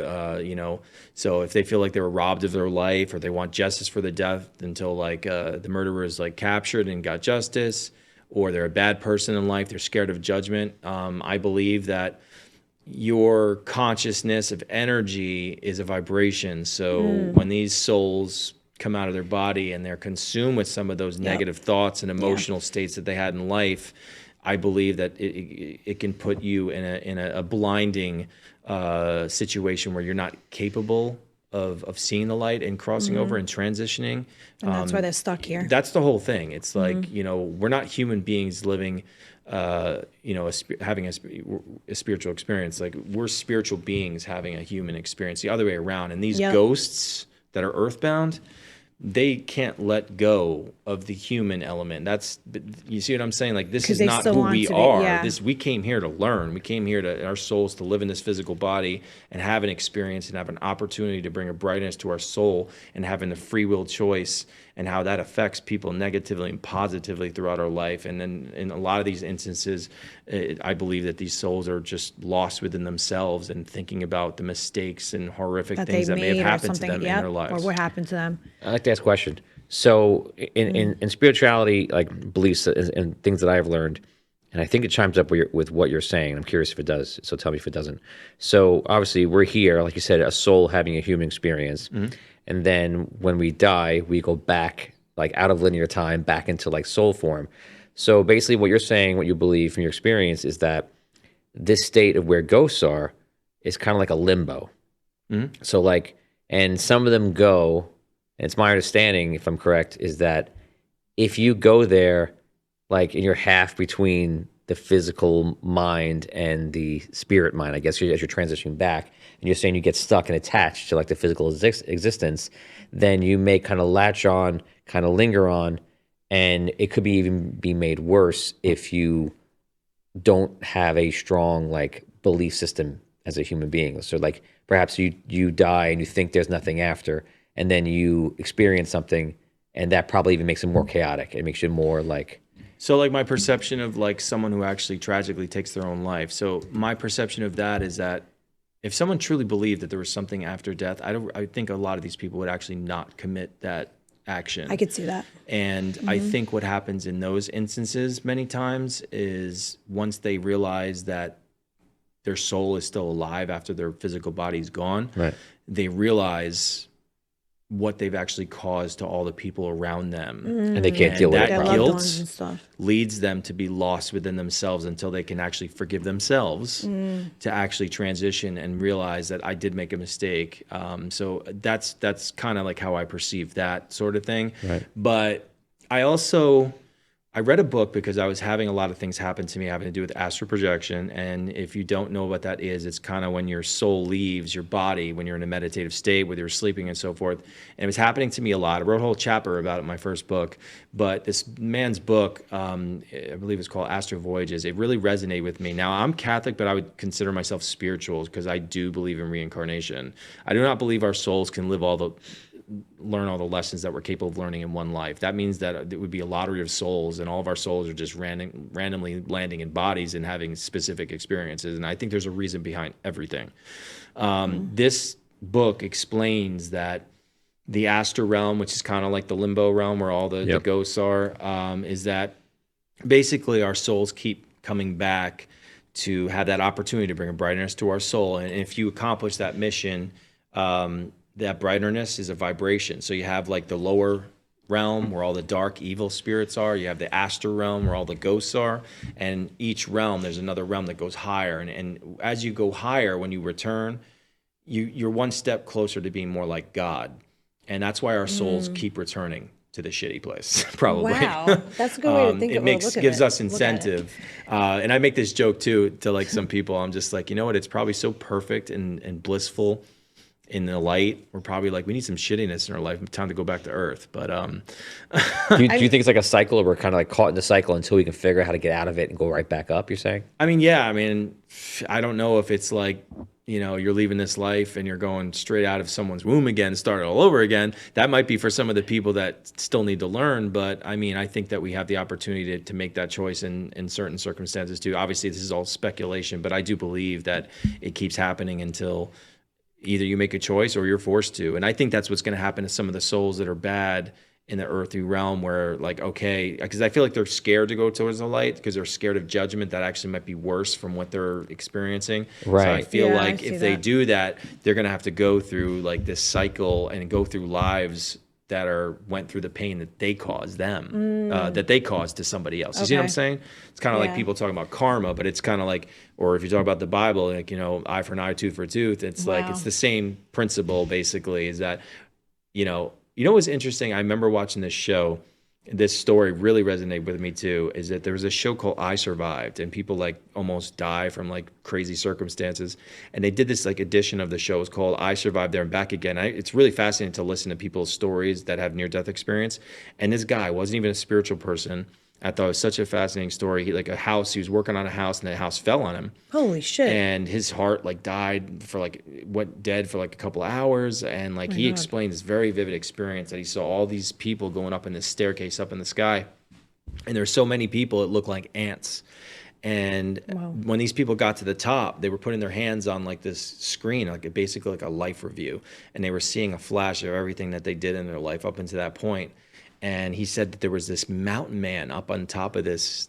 so if they feel like they were robbed of their life, or they want justice for the death until the murderer is captured and got justice, or they're a bad person in life, they're scared of judgment. I believe that your consciousness of energy is a vibration. So when these souls come out of their body and they're consumed with some of those negative thoughts and emotional states that they had in life, I believe that it can put you in a blinding situation where you're not capable of seeing the light and crossing over and transitioning. And that's why they're stuck here. That's the whole thing. It's like, we're not human beings living, having a spiritual experience. Like, we're spiritual beings having a human experience, the other way around. And these ghosts that are earthbound, they can't let go of the human element. You see what I'm saying? Like, this is not who we are. We came here to learn. We came here our souls to live in this physical body and have an experience and have an opportunity to bring a brightness to our soul, and having the free will choice and how that affects people negatively and positively throughout our life. And then in a lot of these instances, I believe that these souls are just lost within themselves and thinking about the mistakes and horrific things that may have happened to them in their lives. Or what happened to them. I like to ask a question. So in spirituality, like beliefs and things that I've learned, and I think it chimes up with what you're saying. I'm curious if it does, so tell me if it doesn't. So obviously we're here, like you said, a soul having a human experience. And then when we die, we go back, out of linear time, back into soul form. So basically what you're saying, what you believe from your experience, is that this state of where ghosts are is kind of like a limbo. So and some of them go, and it's my understanding, if I'm correct, is that if you go there, and you're half between the physical mind and the spirit mind, I guess, as you're transitioning back, and you're saying you get stuck and attached to the physical existence, then you may kind of latch on, kind of linger on, and it could even be made worse if you don't have a strong belief system as a human being. So like perhaps you die and you think there's nothing after, and then you experience something, and that probably even makes it more chaotic. It makes you more like. So like my perception of like someone who actually tragically takes their own life. So my perception of that is that if someone truly believed that there was something after death, I think a lot of these people would actually not commit that action. I could see that. And I think what happens in those instances many times is once they realize that their soul is still alive after their physical body is gone, Right. they realize what they've actually caused to all the people around them. And they can't deal with it. That Their loved guilt ones and stuff. leads them to be lost within themselves until they can actually forgive themselves to actually transition and realize that I did make a mistake. So that's kind of like how I perceive that sort of thing. Right. But I read a book because I was having a lot of things happen to me having to do with astral projection. And if you don't know what that is, it's kind of when your soul leaves your body, when you're in a meditative state, whether you're sleeping and so forth. And it was happening to me a lot. I wrote a whole chapter about it in my first book. But this man's book, I believe it's called Astral Voyages, it really resonated with me. Now, I'm Catholic, but I would consider myself spiritual because I do believe in reincarnation. I do not believe our souls can learn all the lessons that we're capable of learning in one life. That means that it would be a lottery of souls, and all of our souls are just randomly landing in bodies and having specific experiences. And I think there's a reason behind everything. This book explains that the astral realm, which is kind of like the limbo realm where all the ghosts are, is that basically our souls keep coming back to have that opportunity to bring a brightness to our soul. And if you accomplish that mission, that brightness is a vibration. So you have like the lower realm where all the dark evil spirits are. You have the astral realm where all the ghosts are. And each realm, there's another realm that goes higher. And as you go higher, when you return, you're one step closer to being more like God. And that's why our souls keep returning to the shitty place, probably. Wow, that's a good way to think of it. Gives us incentive. And I make this joke too to like some people. I'm just like, you know what? It's probably so perfect and blissful in the light. We're probably like, we need some shittiness in our life. Time to go back to Earth. But do you think it's like a cycle, or we're kind of like caught in the cycle until we can figure out how to get out of it and go right back up? You're saying? I mean, yeah. I mean, I don't know if it's like, you know, you're leaving this life and you're going straight out of someone's womb again, start all over again. That might be for some of the people that still need to learn. But I mean, I think that we have the opportunity to make that choice in certain circumstances too. Obviously, this is all speculation, but I do believe that it keeps happening until either you make a choice or you're forced to. And I think that's what's going to happen to some of the souls that are bad in the earthly realm, where like, okay, because I feel like they're scared to go towards the light because they're scared of judgment that actually might be worse from what they're experiencing. Right. So I feel Yeah, like I see if they that. do that, they're going to have to go through like this cycle and go through lives that went through the pain that they caused them, that they caused to somebody else. You see what I'm Okay. saying? It's kind of like Yeah. people talking about karma, but it's kind of like, or if you talk about the Bible, like, you know, eye for an eye, tooth for a tooth. It's like, Wow. it's the same principle basically, is that, you know what's interesting? I remember watching this show. This story really resonated with me too, is that there was a show called I Survived, and people like almost die from like crazy circumstances. And they did this like edition of the show. It's called I Survived There and Back Again. It's really fascinating to listen to people's stories that have near-death experience. And this guy wasn't even a spiritual person. I thought it was such a fascinating story. He was working on a house, and the house fell on him. Holy shit. And his heart like died went dead for like a couple of hours. And like he explained this very vivid experience that he saw all these people going up in this staircase up in the sky. And there's so many people, it looked like ants. And when these people got to the top, they were putting their hands on like this screen, basically like a life review. And they were seeing a flash of everything that they did in their life up until that point. And he said that there was this mountain man up on top of this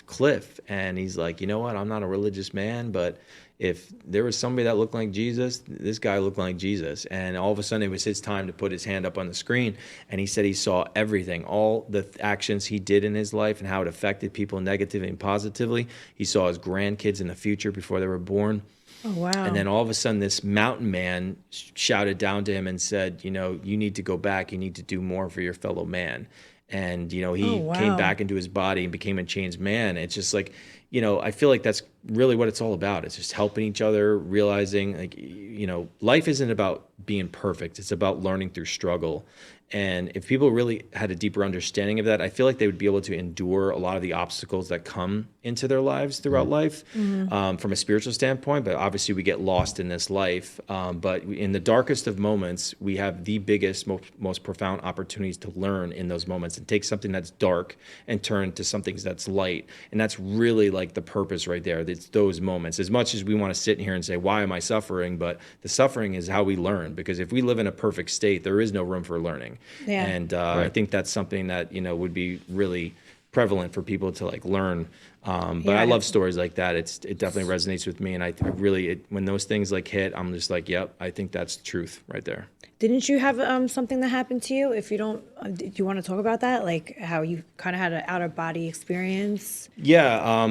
cliff. And he's like, you know what? I'm not a religious man, but if there was somebody that looked like Jesus, this guy looked like Jesus. And all of a sudden it was his time to put his hand up on the screen. And he said he saw everything, all the actions he did in his life and how it affected people negatively and positively. He saw his grandkids in the future before they were born. Oh, wow. And then all of a sudden, this mountain man shouted down to him and said, you know, you need to go back. You need to do more for your fellow man. And, you know, he came back into his body and became a changed man. It's just like, you know, I feel like that's really what it's all about. It's just helping each other, realizing like, you know, life isn't about being perfect. It's about learning through struggle. And if people really had a deeper understanding of that, I feel like they would be able to endure a lot of the obstacles that come into their lives throughout life, from a spiritual standpoint. But obviously we get lost in this life. But in the darkest of moments, we have the biggest, most profound opportunities to learn in those moments and take something that's dark and turn it to something that's light. And that's really like the purpose right there. It's those moments. As much as we want to sit here and say, why am I suffering? But the suffering is how we learn, because if we live in a perfect state, there is no room for learning. Yeah. And I think that's something that, you know, would be really prevalent for people to like learn. But I love stories like that. It definitely resonates with me. And I really, when those things like hit, I'm just like, yep, I think that's truth right there. Didn't you have something that happened to you? If you don't, do you want to talk about that? Like how you kind of had an out of body experience? Yeah.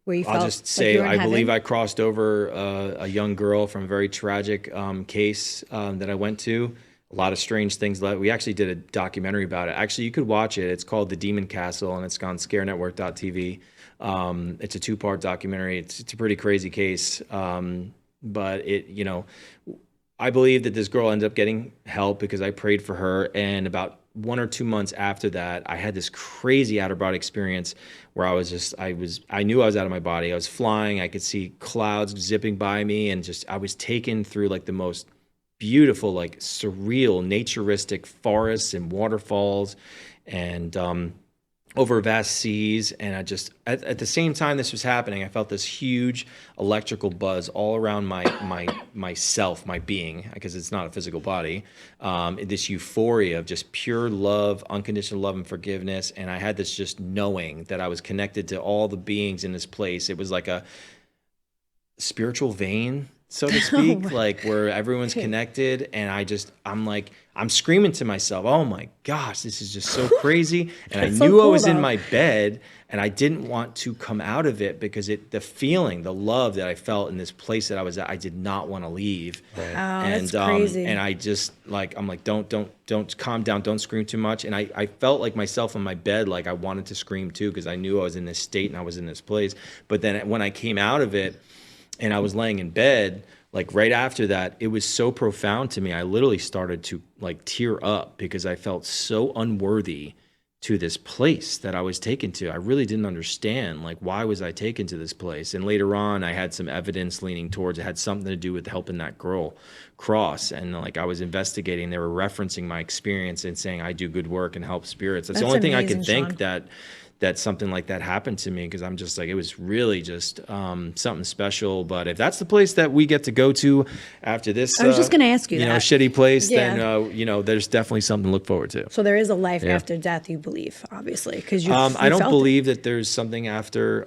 Where you felt I'll just like say, you were in I believe heaven? I crossed over a young girl from a very tragic case that I went to. A lot of strange things. We actually did a documentary about it. Actually, you could watch it. It's called The Demon Castle, and it's on scarenetwork.tv. It's a 2-part documentary. It's a pretty crazy case. But it, you know, I believe that this girl ended up getting help because I prayed for her. And about 1 or 2 months after that, I had this crazy out of body experience where I knew I was out of my body. I was flying. I could see clouds zipping by me, and I was taken through like the most beautiful, like surreal, naturistic forests and waterfalls, and over vast seas. And I just, at the same time this was happening, I felt this huge electrical buzz all around myself, my being, because it's not a physical body. This euphoria of just pure love, unconditional love and forgiveness. And I had this just knowing that I was connected to all the beings in this place. It was like a spiritual vein, so to speak, like where everyone's connected. And I'm screaming to myself, oh my gosh, this is just so crazy. And I knew I was in my bed, and I didn't want to come out of it because the feeling, the love that I felt in this place that I was at, I did not want to leave. Right. Oh, that's crazy. And I just I'm like, don't calm down. Don't scream too much. And I felt like myself in my bed, like I wanted to scream too, because I knew I was in this state and I was in this place. But then when I came out of it, and I was laying in bed, like right after that, it was so profound to me. I literally started to like tear up because I felt so unworthy to this place that I was taken to. I really didn't understand, like, why was I taken to this place? And later on, I had some evidence leaning towards it had something to do with helping that girl cross. And like I was investigating, they were referencing my experience and saying I do good work and help spirits. That's the only thing I can think that something like that happened to me, because I'm just like, it was really just something special. But if that's the place that we get to go to after this, I was just going to ask you that. Shitty place, then there's definitely something to look forward to. So there is a life after death, you believe, obviously, because you. I don't believe that there's something after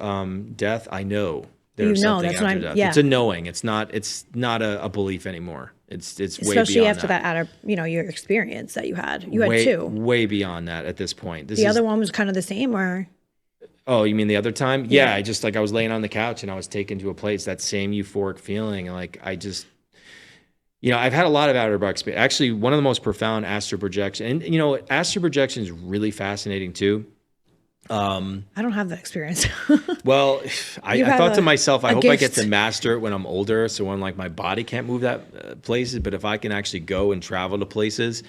death. I know there's something after death. Yeah. It's a knowing. It's not a belief anymore. It's especially way beyond after that out of your experience that you had. You had two. Way beyond that at this point. The other one was kind of the same, or? Oh, you mean the other time? Yeah, I was laying on the couch and I was taken to a place, that same euphoric feeling. Like I just, I've had a lot of outer body experience. Actually, one of the most profound astral projection, and astral projection is really fascinating too. I don't have that experience. Well, I thought to myself, I hope I get to master it when I'm older. So when like my body can't move that places, but if I can actually go and travel to places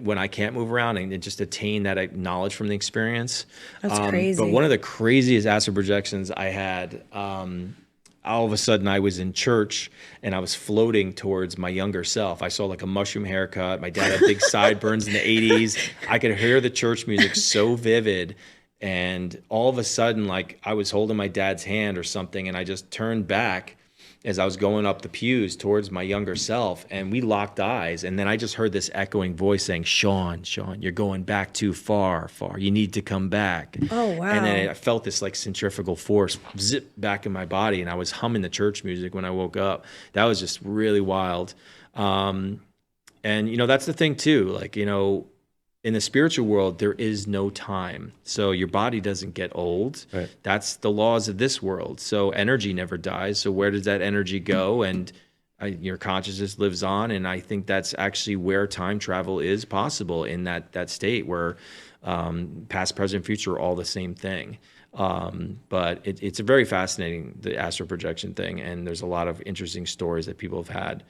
when I can't move around and just attain that knowledge from the experience. That's crazy. But one of the craziest astral projections I had, all of a sudden I was in church and I was floating towards my younger self. I saw like a mushroom haircut. My dad had big sideburns in the 80s. I could hear the church music so vivid. And all of a sudden, like I was holding my dad's hand or something, and I just turned back as I was going up the pews towards my younger self, and we locked eyes. And then I just heard this echoing voice saying, Sean, you're going back too far. You need to come back. Oh, wow. And then I felt this like centrifugal force zip back in my body, and I was humming the church music when I woke up. That was just really wild. And, that's the thing too, like, in the spiritual world, there is no time. So your body doesn't get old. Right. That's the laws of this world. So energy never dies. So where does that energy go? And your consciousness lives on. And I think that's actually where time travel is possible, in that state where past, present, future are all the same thing. But it's a very fascinating, the astral projection thing, and there's a lot of interesting stories that people have had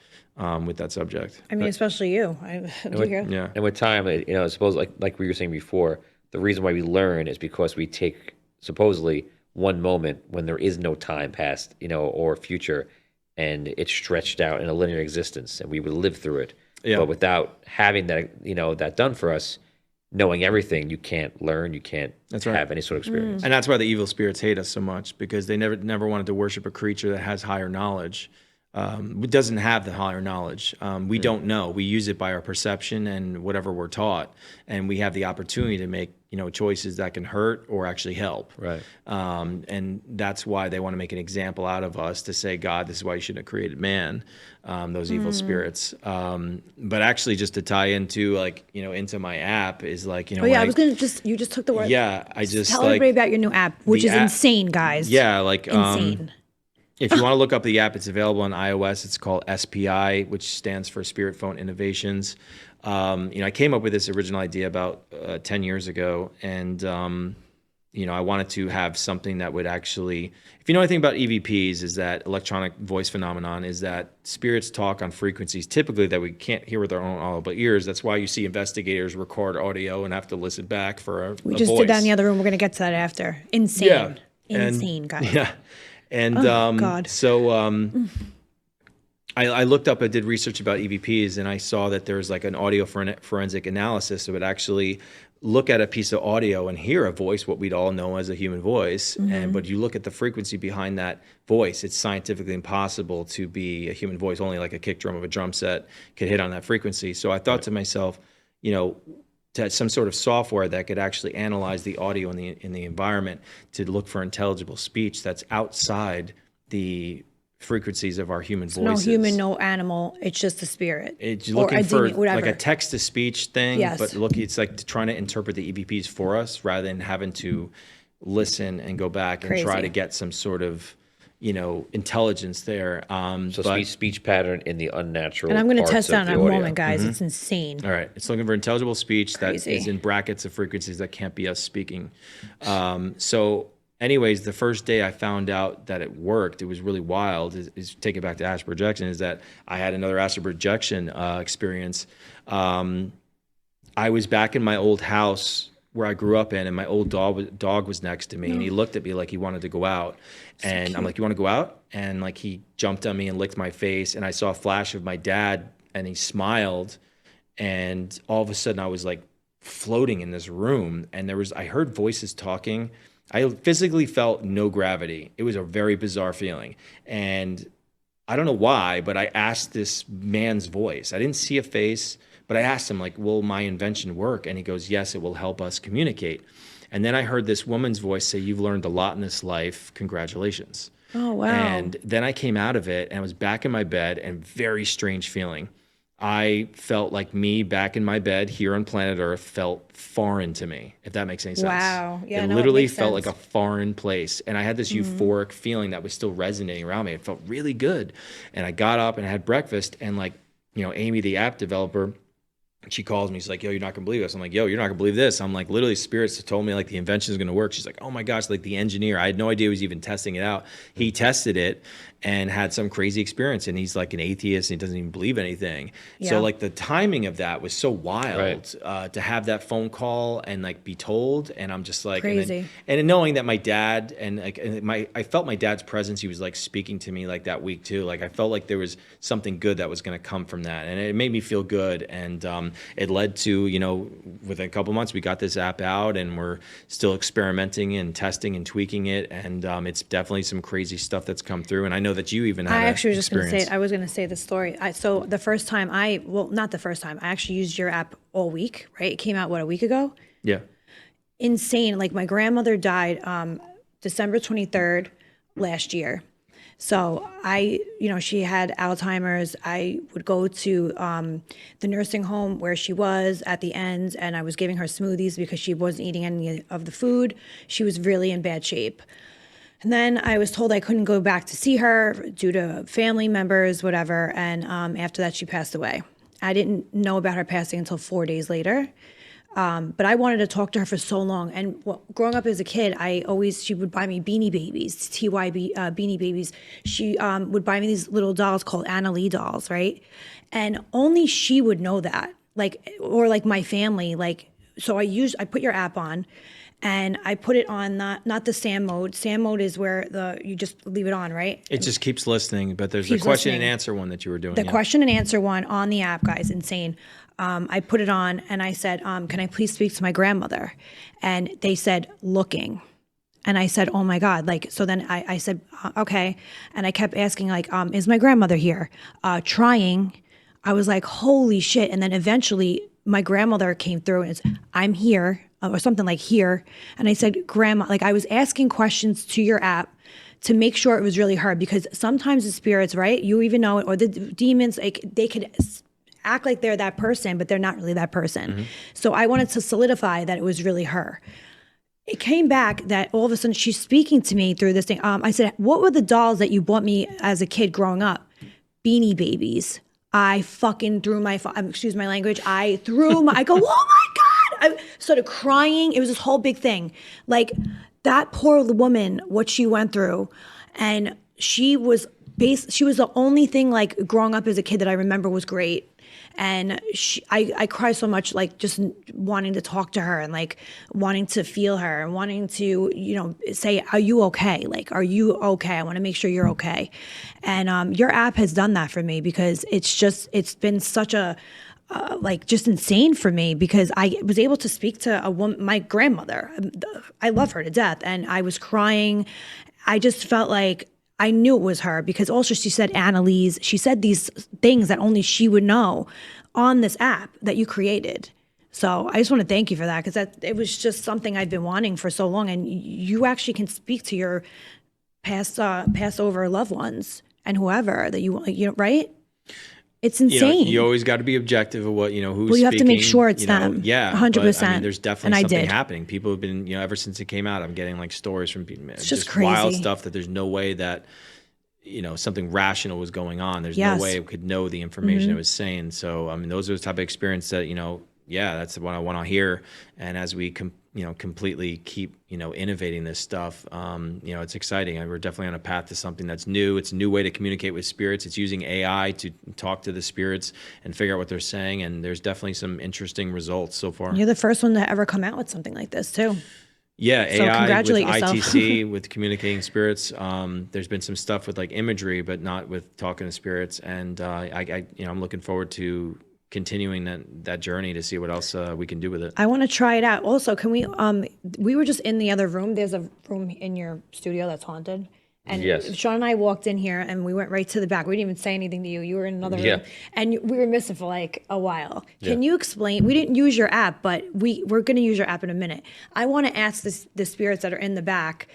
with that subject. I mean, especially you. Yeah. And with time, I suppose like we were saying before, the reason why we learn is because we take supposedly one moment when there is no time past, or future, and it's stretched out in a linear existence, and we would live through it. Yeah. But without having that, that done for us, knowing everything, you can't learn, you can't have any sort of experience. And that's why the evil spirits hate us so much, because they never wanted to worship a creature that has higher knowledge. It doesn't have the higher knowledge. We don't know. We use it by our perception and whatever we're taught, and we have the opportunity to make choices that can hurt or actually help. Right. And that's why they want to make an example out of us, to say, God, this is why you shouldn't have created man. Those evil spirits. But actually, just to tie into into my app is Oh yeah, I was gonna you just took the word. Yeah, I just tell everybody about your new app, which is insane, guys. Yeah, insane. If you want to look up the app, it's available on iOS. It's called SPI, which stands for Spirit Phone Innovations. I came up with this original idea about 10 years ago, and I wanted to have something that would actually, if you know anything about EVPs, is that electronic voice phenomenon, is that spirits talk on frequencies typically that we can't hear with our own audible ears. That's why you see investigators record audio and have to listen back for a voice. We just did that in the other room. We're going to get to that after. Insane. Yeah. Insane, guys. Yeah. And God. I looked up, I did research about EVPs, and I saw that there's like an audio forensic analysis that would actually look at a piece of audio and hear a voice, what we'd all know as a human voice. But you look at the frequency behind that voice, it's scientifically impossible to be a human voice. Only like a kick drum of a drum set could hit on that frequency. So I thought to myself, to some sort of software that could actually analyze the audio in the environment to look for intelligible speech that's outside the frequencies of our human voices. No human, no animal. It's just a spirit. It's looking for whatever. like a text-to-speech thing, Yes. but it's like trying to interpret the EVPs for us rather than having to listen and go back and try to get some sort of intelligence there. So speech pattern in the unnatural. And I'm going to parts test that of in the a audio. moment, guys. It's insane. All right. It's looking for intelligible speech that Crazy. is in brackets of frequencies that can't be us speaking. So anyways, the first day I found out that it worked, it was really wild, is take it back to astral projection, is that I had another astral projection experience. I was back in my old house where I grew up in, and my old dog was next to me, and he looked at me like he wanted to go out. And I'm like, you want to go out? And like he jumped on me and licked my face, and I saw a flash of my dad, and he smiled, and all of a sudden I was like floating in this room, and I heard voices talking. I physically felt no gravity. It was a very bizarre feeling. And I don't know why, but I asked this man's voice. I didn't see a face, but I asked him, like, will my invention work? And he goes, yes, it will help us communicate. And then I heard this woman's voice say, you've learned a lot in this life. Congratulations. Oh, wow. And then I came out of it, and I was back in my bed, and very strange feeling. I felt like me back in my bed here on planet Earth felt foreign to me, if that makes any sense. Wow. Yeah, it no, literally makes felt sense. like a foreign place. And I had this euphoric feeling that was still resonating around me. It felt really good. And I got up and I had breakfast, and Amy, the app developer, she calls me. She's like, yo, you're not going to believe this. I'm like, yo, you're not going to believe this. I'm like, literally, spirits told me like the invention is going to work. She's like, oh my gosh, like the engineer. I had no idea he was even testing it out. He tested it and had some crazy experience. And he's like an atheist and he doesn't even believe anything. Yeah. So like the timing of that was so wild to have that phone call and like be told. And I'm just like, Crazy. And then knowing that my dad I felt my dad's presence. He was like speaking to me like that week too. Like I felt like there was something good that was going to come from that. And it made me feel good. And it led to, within a couple months, we got this app out and we're still experimenting and testing and tweaking it. And it's definitely some crazy stuff that's come through. And I know that you even had I actually was just going to experience. say, I was going to say the story. So the first time not the first time, I actually used your app all week, right? It came out, a week ago? Yeah. Insane. Like my grandmother died December 23rd last year. So she had Alzheimer's. I would go to the nursing home where she was at the end, and I was giving her smoothies because she wasn't eating any of the food. She was really in bad shape. And then I was told I couldn't go back to see her due to family members, whatever. And after that, she passed away. I didn't know about her passing until 4 days later. But I wanted to talk to her for so long. And growing up as a kid, she would buy me Beanie Babies, Beanie Babies. She would buy me these little dolls called Anna Lee dolls, right? And only she would know that, or my family, so I put your app on, and I put it on not the SAM mode. SAM mode is where you just leave it on, right? It just keeps listening, but there's Keeps the question listening. and answer one that you were doing. The question and answer one on the app, guys, insane. I put it on and I said, can I please speak to my grandmother? And they said, looking. And I said, oh my God. So then I said, okay. And I kept asking, is my grandmother here? Trying. I was like, holy shit. And then eventually my grandmother came through and it's, I'm here, or something like here. And I said, Grandma, I was asking questions to your app to make sure it was really her, because sometimes the spirits, right? You even know it, or the demons, they could act like they're that person, but they're not really that person. Mm-hmm. So I wanted to solidify that it was really her. It came back that all of a sudden she's speaking to me through this thing. I said, what were the dolls that you bought me as a kid growing up? Beanie Babies. I fucking threw excuse my language. I go, oh my God. I started crying. It was this whole big thing. That poor woman, what she went through. And she was the only thing growing up as a kid that I remember was great. And I cry so much, just wanting to talk to her and wanting to feel her and wanting to, say, are you okay? Are you okay? I want to make sure you're okay. And your app has done that for me, because it's been such a, just insane for me, because I was able to speak to a woman, my grandmother. I love her to death. And I was crying. I just felt like I knew it was her, because also she said Annalise. She said these things that only she would know on this app that you created. So I just want to thank you for that, because it was just something I've been wanting for so long. And you actually can speak to your passed over loved ones and whoever that you right? It's insane. You always got to be objective of what, who's Well, you have to make speaking, sure it's them. Yeah. 100%. There's definitely something happening. People have been, ever since it came out, I'm getting stories from people. It's just crazy. Wild stuff that there's no way that, something rational was going on. There's no way it could know the information it was saying. So, those are the type of experience that, that's what I want to hear. And as we completely keep, innovating this stuff, it's exciting. We're definitely on a path to something that's new. It's a new way to communicate with spirits. It's using AI to talk to the spirits and figure out what they're saying. And there's definitely some interesting results so far. You're the first one to ever come out with something like this too. Yeah, so AI congratulate with yourself. ITC, with communicating spirits. There's been some stuff with imagery, but not with talking to spirits. And I'm looking forward to continuing that journey to see what else we can do with it. I want to try it out. Also, can we were just in the other room. There's a room in your studio that's haunted. And yes. Sean and I walked in here and we went right to the back. We didn't even say anything to you. You were in another room. And we were missing for a while. Can you explain? We didn't use your app, but we're going to use your app in a minute. I want to ask the spirits that are in the back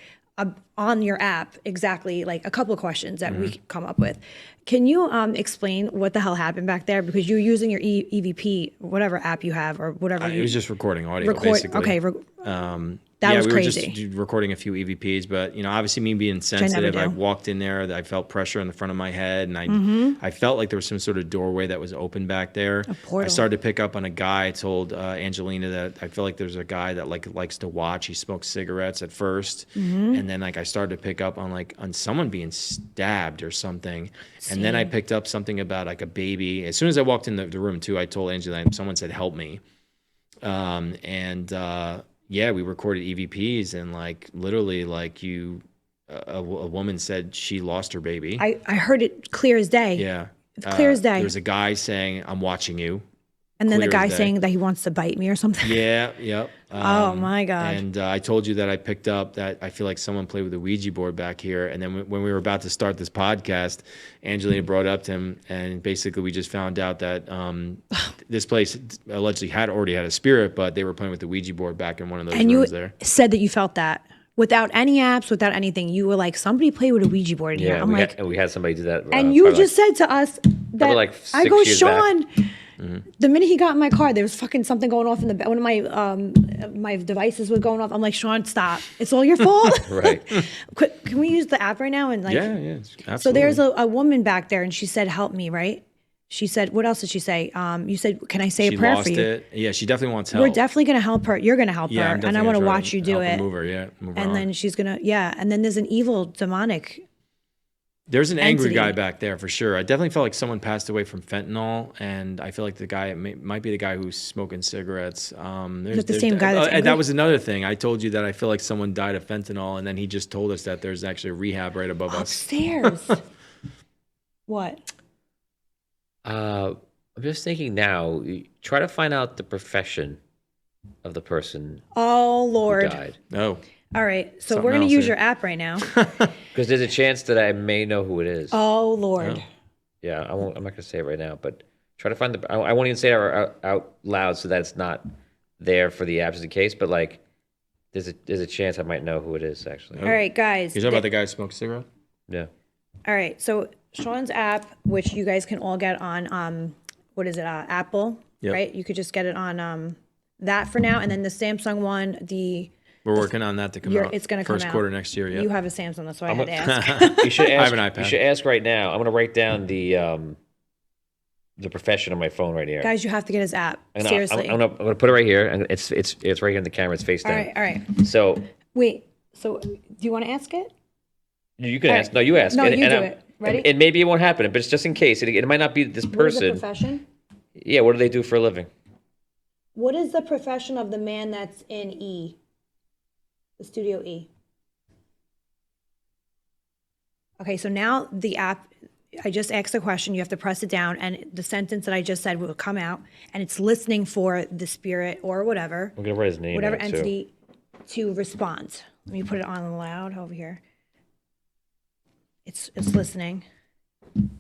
on your app exactly a couple of questions that we come up with. Can you explain what the hell happened back there? Because you're using your EVP, whatever app you have or whatever. It was just recording audio, basically. Okay. That was crazy. We were just recording a few EVPs, but obviously me being sensitive, I walked in there, I felt pressure in the front of my head, and I felt like there was some sort of doorway that was open back there. A portal. I started to pick up on a guy. I told Angelina that I feel like there's a guy that likes to watch. He smokes cigarettes at first, and then I started to pick up on someone being stabbed or something, and then I picked up something about a baby. As soon as I walked in the room too, I told Angelina, someone said help me, yeah, we recorded EVPs and literally a woman said she lost her baby. I heard it clear as day. Yeah. It's clear as day. There was a guy saying, I'm watching you. And then the guy saying that he wants to bite me or something. Yeah, yep. Oh my God. And I told you that I picked up that I feel like someone played with a Ouija board back here. And then when we were about to start this podcast, Angelina brought up to him, and basically we just found out that this place allegedly already had a spirit, but they were playing with the Ouija board back in one of those rooms there. And you said that you felt that. Without any apps, without anything, you were like, somebody played with a Ouija board in here. I'm we had somebody do that. And you just said to us that, I go, Sean, the minute he got in my car, there was fucking something going off in the one of my devices was going off. I'm like, Sean, stop. It's all your fault. Right. Can we use the app right now? And yeah, absolutely. So there's a woman back there, and she said, help me, right? She said, what else did she say? You said, can I say She a prayer lost for you? it. Yeah, she definitely wants help. We're definitely going to help her. You're going to help Yeah, her. I'm And I definitely want to gonna try watch to you do help her it. move her, yeah, move her And on. then she's going to, and then there's an evil demonic. There's an angry entity. guy back there for sure. I definitely felt like someone passed away from fentanyl, and I feel like the guy might be the guy who's smoking cigarettes. Is it the same guy that's and angry? that was another thing. I told you that I feel like someone died of fentanyl, and then he just told us that there's actually a rehab right above us. Upstairs. What? I'm just thinking now. Try to find out the profession of the person Oh, who Lord. died, Oh, All right. So Something we're going to else use here. your app right now. because there's a chance that I may know who it is. Oh, Lord. Oh. Yeah, I won't. I'm not gonna say it right now, but try to find the. I won't even say it out loud so that it's not there for the absent case. But like, there's a chance I might know who it is actually. All right, guys. you're talking about the guy who smokes cigarette? Yeah. All right. So Sean's app, which you guys can all get on, what is it? Apple, Yep. right? You could just get it on that for now. And then the Samsung one, We're working on that to come out. it's going to come out. first quarter next year. Yeah. You have a Samsung, that's why I had to ask. You should ask. have an iPad. You should ask right now. I'm gonna write down the profession on my phone right here. Guys, you have to get his app. And Seriously. I'm gonna put it right here, and it's right here in the camera. It's face all down. right. All right. So Wait. So do you want to ask it? you can All ask. right. No, you ask. No, you do I'm- it. Ready? And maybe it won't happen, but it's just in case. It might not be this What is the person. profession? Yeah. What do they do for a living? What is the profession of the man that's in E? The Studio E. Okay, so now the app, I just asked the question, you have to press it down, and the sentence that I just said will come out, and it's listening for the spirit or whatever, I'm gonna write his name. whatever out, too. entity to respond. Let me put it on loud over here. It's listening.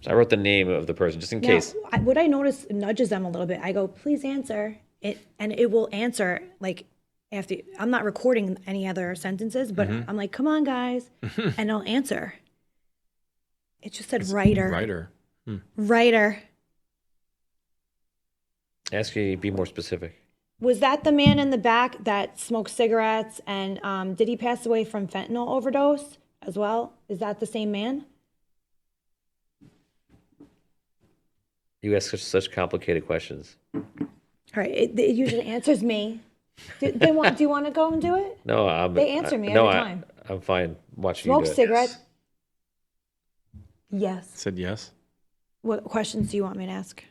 So I wrote the name of the person just in Now, case. what I notice nudges them a little bit. I go, please answer it, and it will answer like after. I'm not recording any other sentences, but I'm like, come on, guys, and it'll answer. It just said writer. Writer. Ask you to be more specific. Was that the man in the back that smoked cigarettes, and did he pass away from fentanyl overdose as well? Is that the same man? You ask such complicated questions. All right, it usually answers me. Do you want to go and do it? No, They answer me no, every time. I'm fine watching Smoke you do it. cigarettes? Yes. Said yes. What questions do you want me to ask?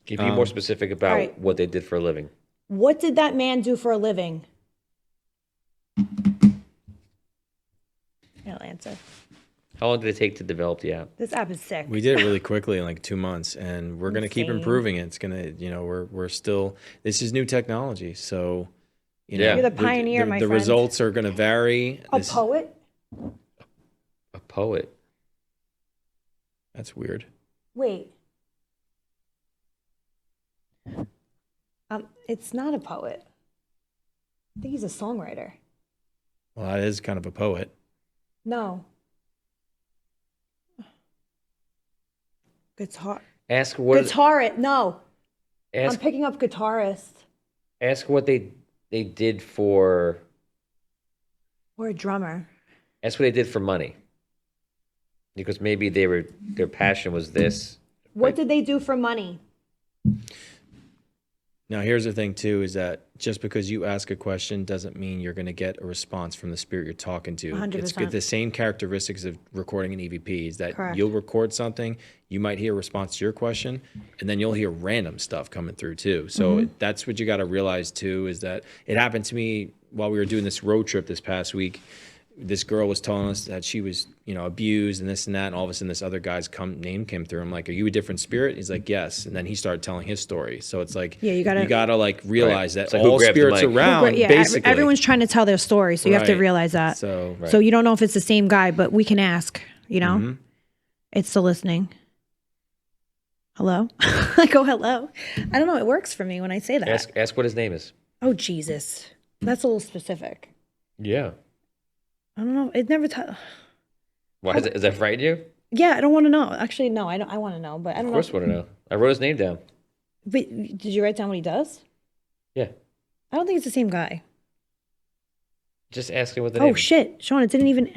Can you be more specific about all right. what they did for a living? What did that man do for a living? He'll answer. How long did it take to develop the app? This app is sick. We did it really quickly in like 2 months, and we're gonna keep Insane. improving it. It's gonna, we're still. This is new technology, so Yeah. You're the pioneer, my the friend. results are gonna vary. A poet? A poet. That's weird. Wait. It's not a poet. I think he's a songwriter. Well, that is kind of a poet. No. Guitar. Ask what. Guitarist. No. I'm Ask picking up guitarist. ask what they did for. Or a drummer. Ask what they did for money. Because maybe their passion was this. What did they do for money? Now, here's the thing too: is that just because you ask a question doesn't mean you're going to get a response from the spirit you're talking to. 100%. It's the same characteristics of recording an EVP. Is that Correct. you'll record something, you might hear a response to your question, and then you'll hear random stuff coming through too. So that's what you got to realize too. Is that it happened to me while we were doing this road trip this past week. This girl was telling us that she was, abused and this and that, and all of a sudden this other guy's name came through. I'm like, "Are you a different spirit?" He's like, "Yes." And then he started telling his story. So it's like, Yeah, you gotta- like realize that It's like who all grabbed the spirits mic? around, Yeah, basically. everyone's trying to tell their story, so you have to Right. realize that. So So you don't know if it's the same guy, but we can ask, It's still listening. Hello? I go, hello. I don't know. It works for me when I say that. Ask what his name is. Oh, Jesus. That's a little specific. Yeah. I don't know. It never Why is that frighten you? Yeah, I don't want to know. Actually, no, I don't. I want to know, but I don't Of know. course, I want to know. I wrote his name down. But did you write down what he does? Yeah. I don't think it's the same guy. Just ask him what the name. Oh shit, Sean! It didn't even.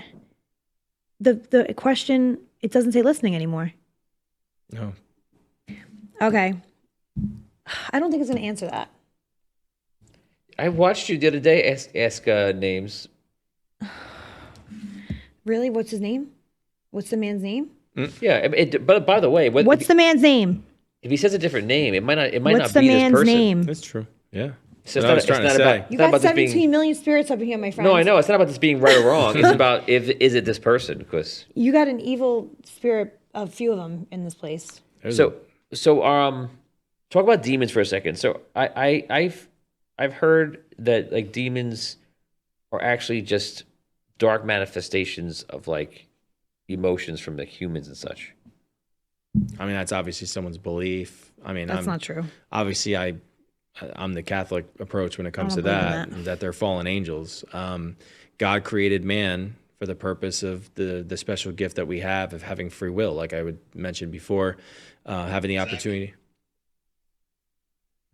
The question. It doesn't say listening anymore. no. Okay. I don't think it's going to answer that. I watched you the other day ask names. Really? What's his name? What's the man's name? Yeah, but by the way, What's the man's name? if he says a different name, it might What's not the be this man's person. name? That's true. Yeah. So That's what I was trying to say. You got 17 million spirits up here, my friend. No, I know. It's not about this being right or wrong. It's about is it this person? Because You got an evil spirit, a few of them in this place. so talk about demons for a second. So I've heard that like demons are actually just dark manifestations of like emotions from the humans and such. I mean, that's obviously someone's belief. I mean, That's not true. Obviously, I'm the Catholic approach when it comes to don't believe in that, that they're fallen angels. God created man for the purpose of the special gift that we have of having free will, like I would mention before, having the opportunity.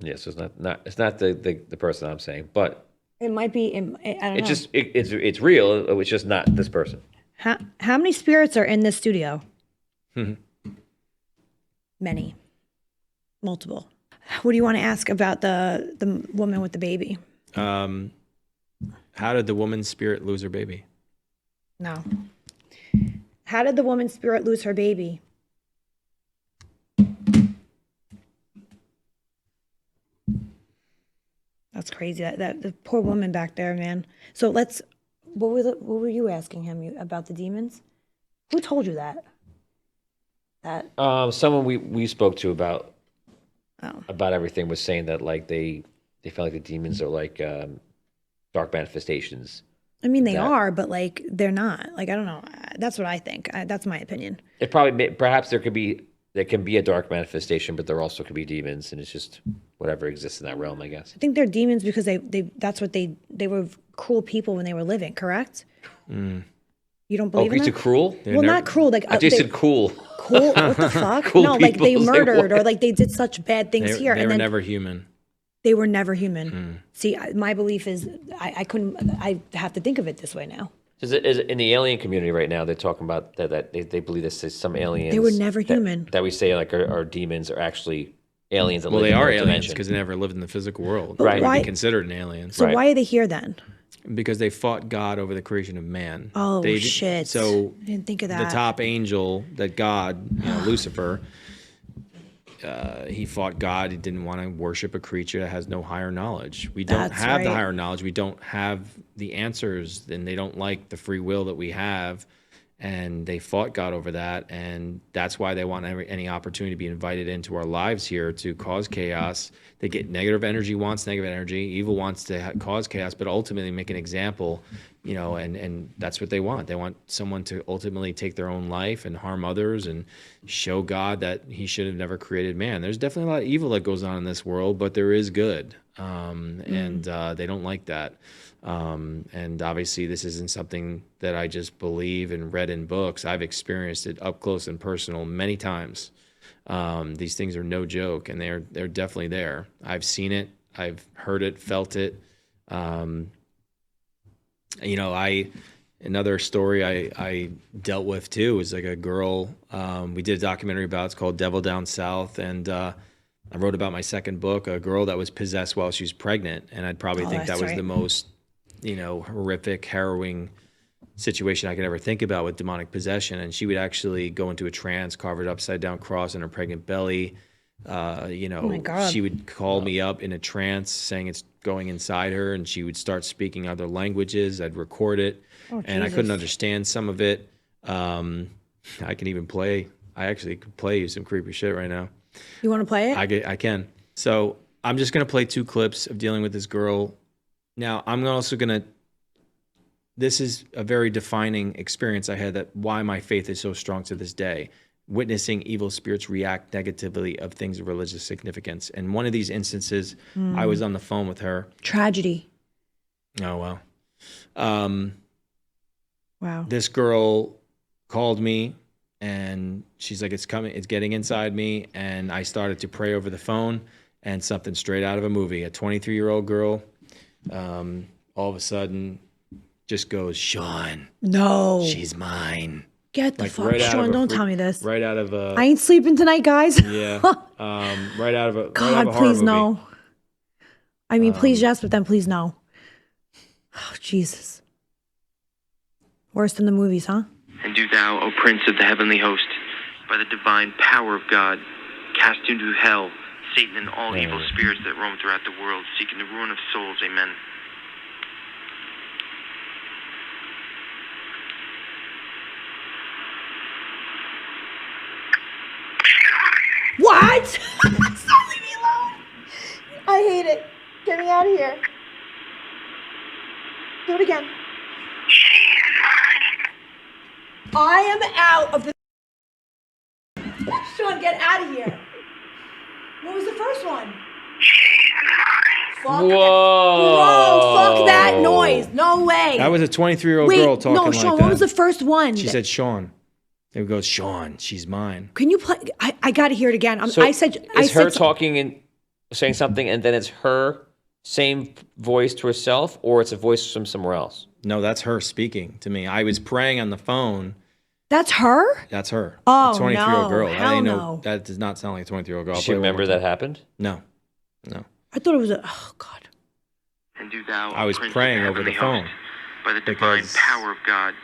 Yes, yeah, so it's not the person I'm saying, but It might be, I don't know. It's real. It's just not this person. How many spirits are in this studio? Many. Multiple. What do you want to ask about the woman with the baby? How did the woman's spirit lose her baby? No. How did the woman's spirit lose her baby? That's crazy. That the poor woman back there, man. So what were you asking him about the demons? Who told you that? Someone we spoke to about Oh. everything was saying that like they felt like the demons are like dark manifestations. I mean, they are, but like they're not. Like I don't know. That's what I think. That's my opinion. It probably perhaps there can be a dark manifestation, but there also could be demons, and it's just whatever exists in that realm, I guess. I think they're demons because they were cruel people when they were living. Correct? You don't believe in Creeds that? are cruel? Well, not cruel. Like I just said cool. Cool. What the fuck? Cool no, like they people, say murdered what? or like they did such bad things here, They and were then never human. they were never human. See, my belief is I couldn't. I have to think of it this way now. Is in the alien community right now, they're talking about that they believe this is some aliens. They were never human. That we say like are demons are actually aliens. That Well, live they in are another aliens dimension. because they never lived in the physical world. But They would why- be considered an alien. So Right. why are they here then? Because they fought God over the creation of man. Oh They- shit! So I didn't think of the that. top angel that God, Lucifer, he fought God. He didn't want to worship a creature that has no higher knowledge. We don't That's have the right. higher knowledge. We don't have the answers, and they don't like the free will that we have. And they fought God over that, and that's why they want any opportunity to be invited into our lives here to cause chaos. They get negative energy wants negative energy, evil wants to cause chaos, but ultimately make an example, and that's what they want. They want someone to ultimately take their own life and harm others and show God that he should have never created man. There's definitely a lot of evil that goes on in this world, but there is good, and they don't like that. And obviously this isn't something that I just believe and read in books. I've experienced it up close and personal many times. These things are no joke, and they're definitely there. I've seen it. I've heard it, felt it. Another story I dealt with too is like a girl, we did a documentary about, it's called Devil Down South. And, I wrote about my second book, a girl that was possessed while she was pregnant. And I'd probably think that that's was right. the most, horrific, harrowing situation I could ever think about with demonic possession. And she would actually go into a trance, carve an upside down cross in her pregnant belly. my God. She would call me up in a trance saying it's going inside her, and she would start speaking other languages. I'd record it, and I couldn't understand some of it. I can even play. I actually could play you some creepy shit right now. You want to play it? I can. So I'm just going to play 2 clips of dealing with this girl. Now, I'm also going to, this is a very defining experience I had, that why my faith is so strong to this day. Witnessing evil spirits react negatively of things of religious significance. And one of these instances, I was on the phone with her. Tragedy. Oh, wow. Wow. This girl called me, and she's like, it's coming, it's getting inside me. And I started to pray over the phone, and something straight out of a movie. A 23-year-old girl, all of a sudden just goes, Sean, No. she's mine. Get the Like fuck, right out Sean, of a don't freak- tell me this. Right out of a I ain't sleeping tonight, guys. yeah, right out of a God, right out of a horror please movie. no. I mean, please yes, but then please no. Oh, Jesus. Worse than the movies, huh? And do thou, O Prince of the heavenly host, by the divine power of God, cast into hell Satan and all evil spirits that roam throughout the world, seeking the ruin of souls. Amen. What? Stop, leave me alone. I hate it. Get me out of here. Do it again. I am out of the... Sean, get out of here. What was the first one? Fuck Whoa. Bro, fuck that noise. No way. That was a 23-year-old Wait, girl talking no, like Sean, that. what was the first one? She said Sean. It goes Sean. She's mine. Can you play? I got to hear it again. So I said her some- talking and saying something, and then it's her same voice to herself, or it's a voice from somewhere else? No, that's her speaking to me. I was praying on the phone. That's her? That's her. Oh, a 23-year-old no. girl. I Hell didn't know. no. That does not sound like a 23-year-old girl. Does she remember that happened? No. I thought it was a... Oh, God. And do thou, I was O Prince praying of the over the heavenly phone. host, by the divine because- power of God,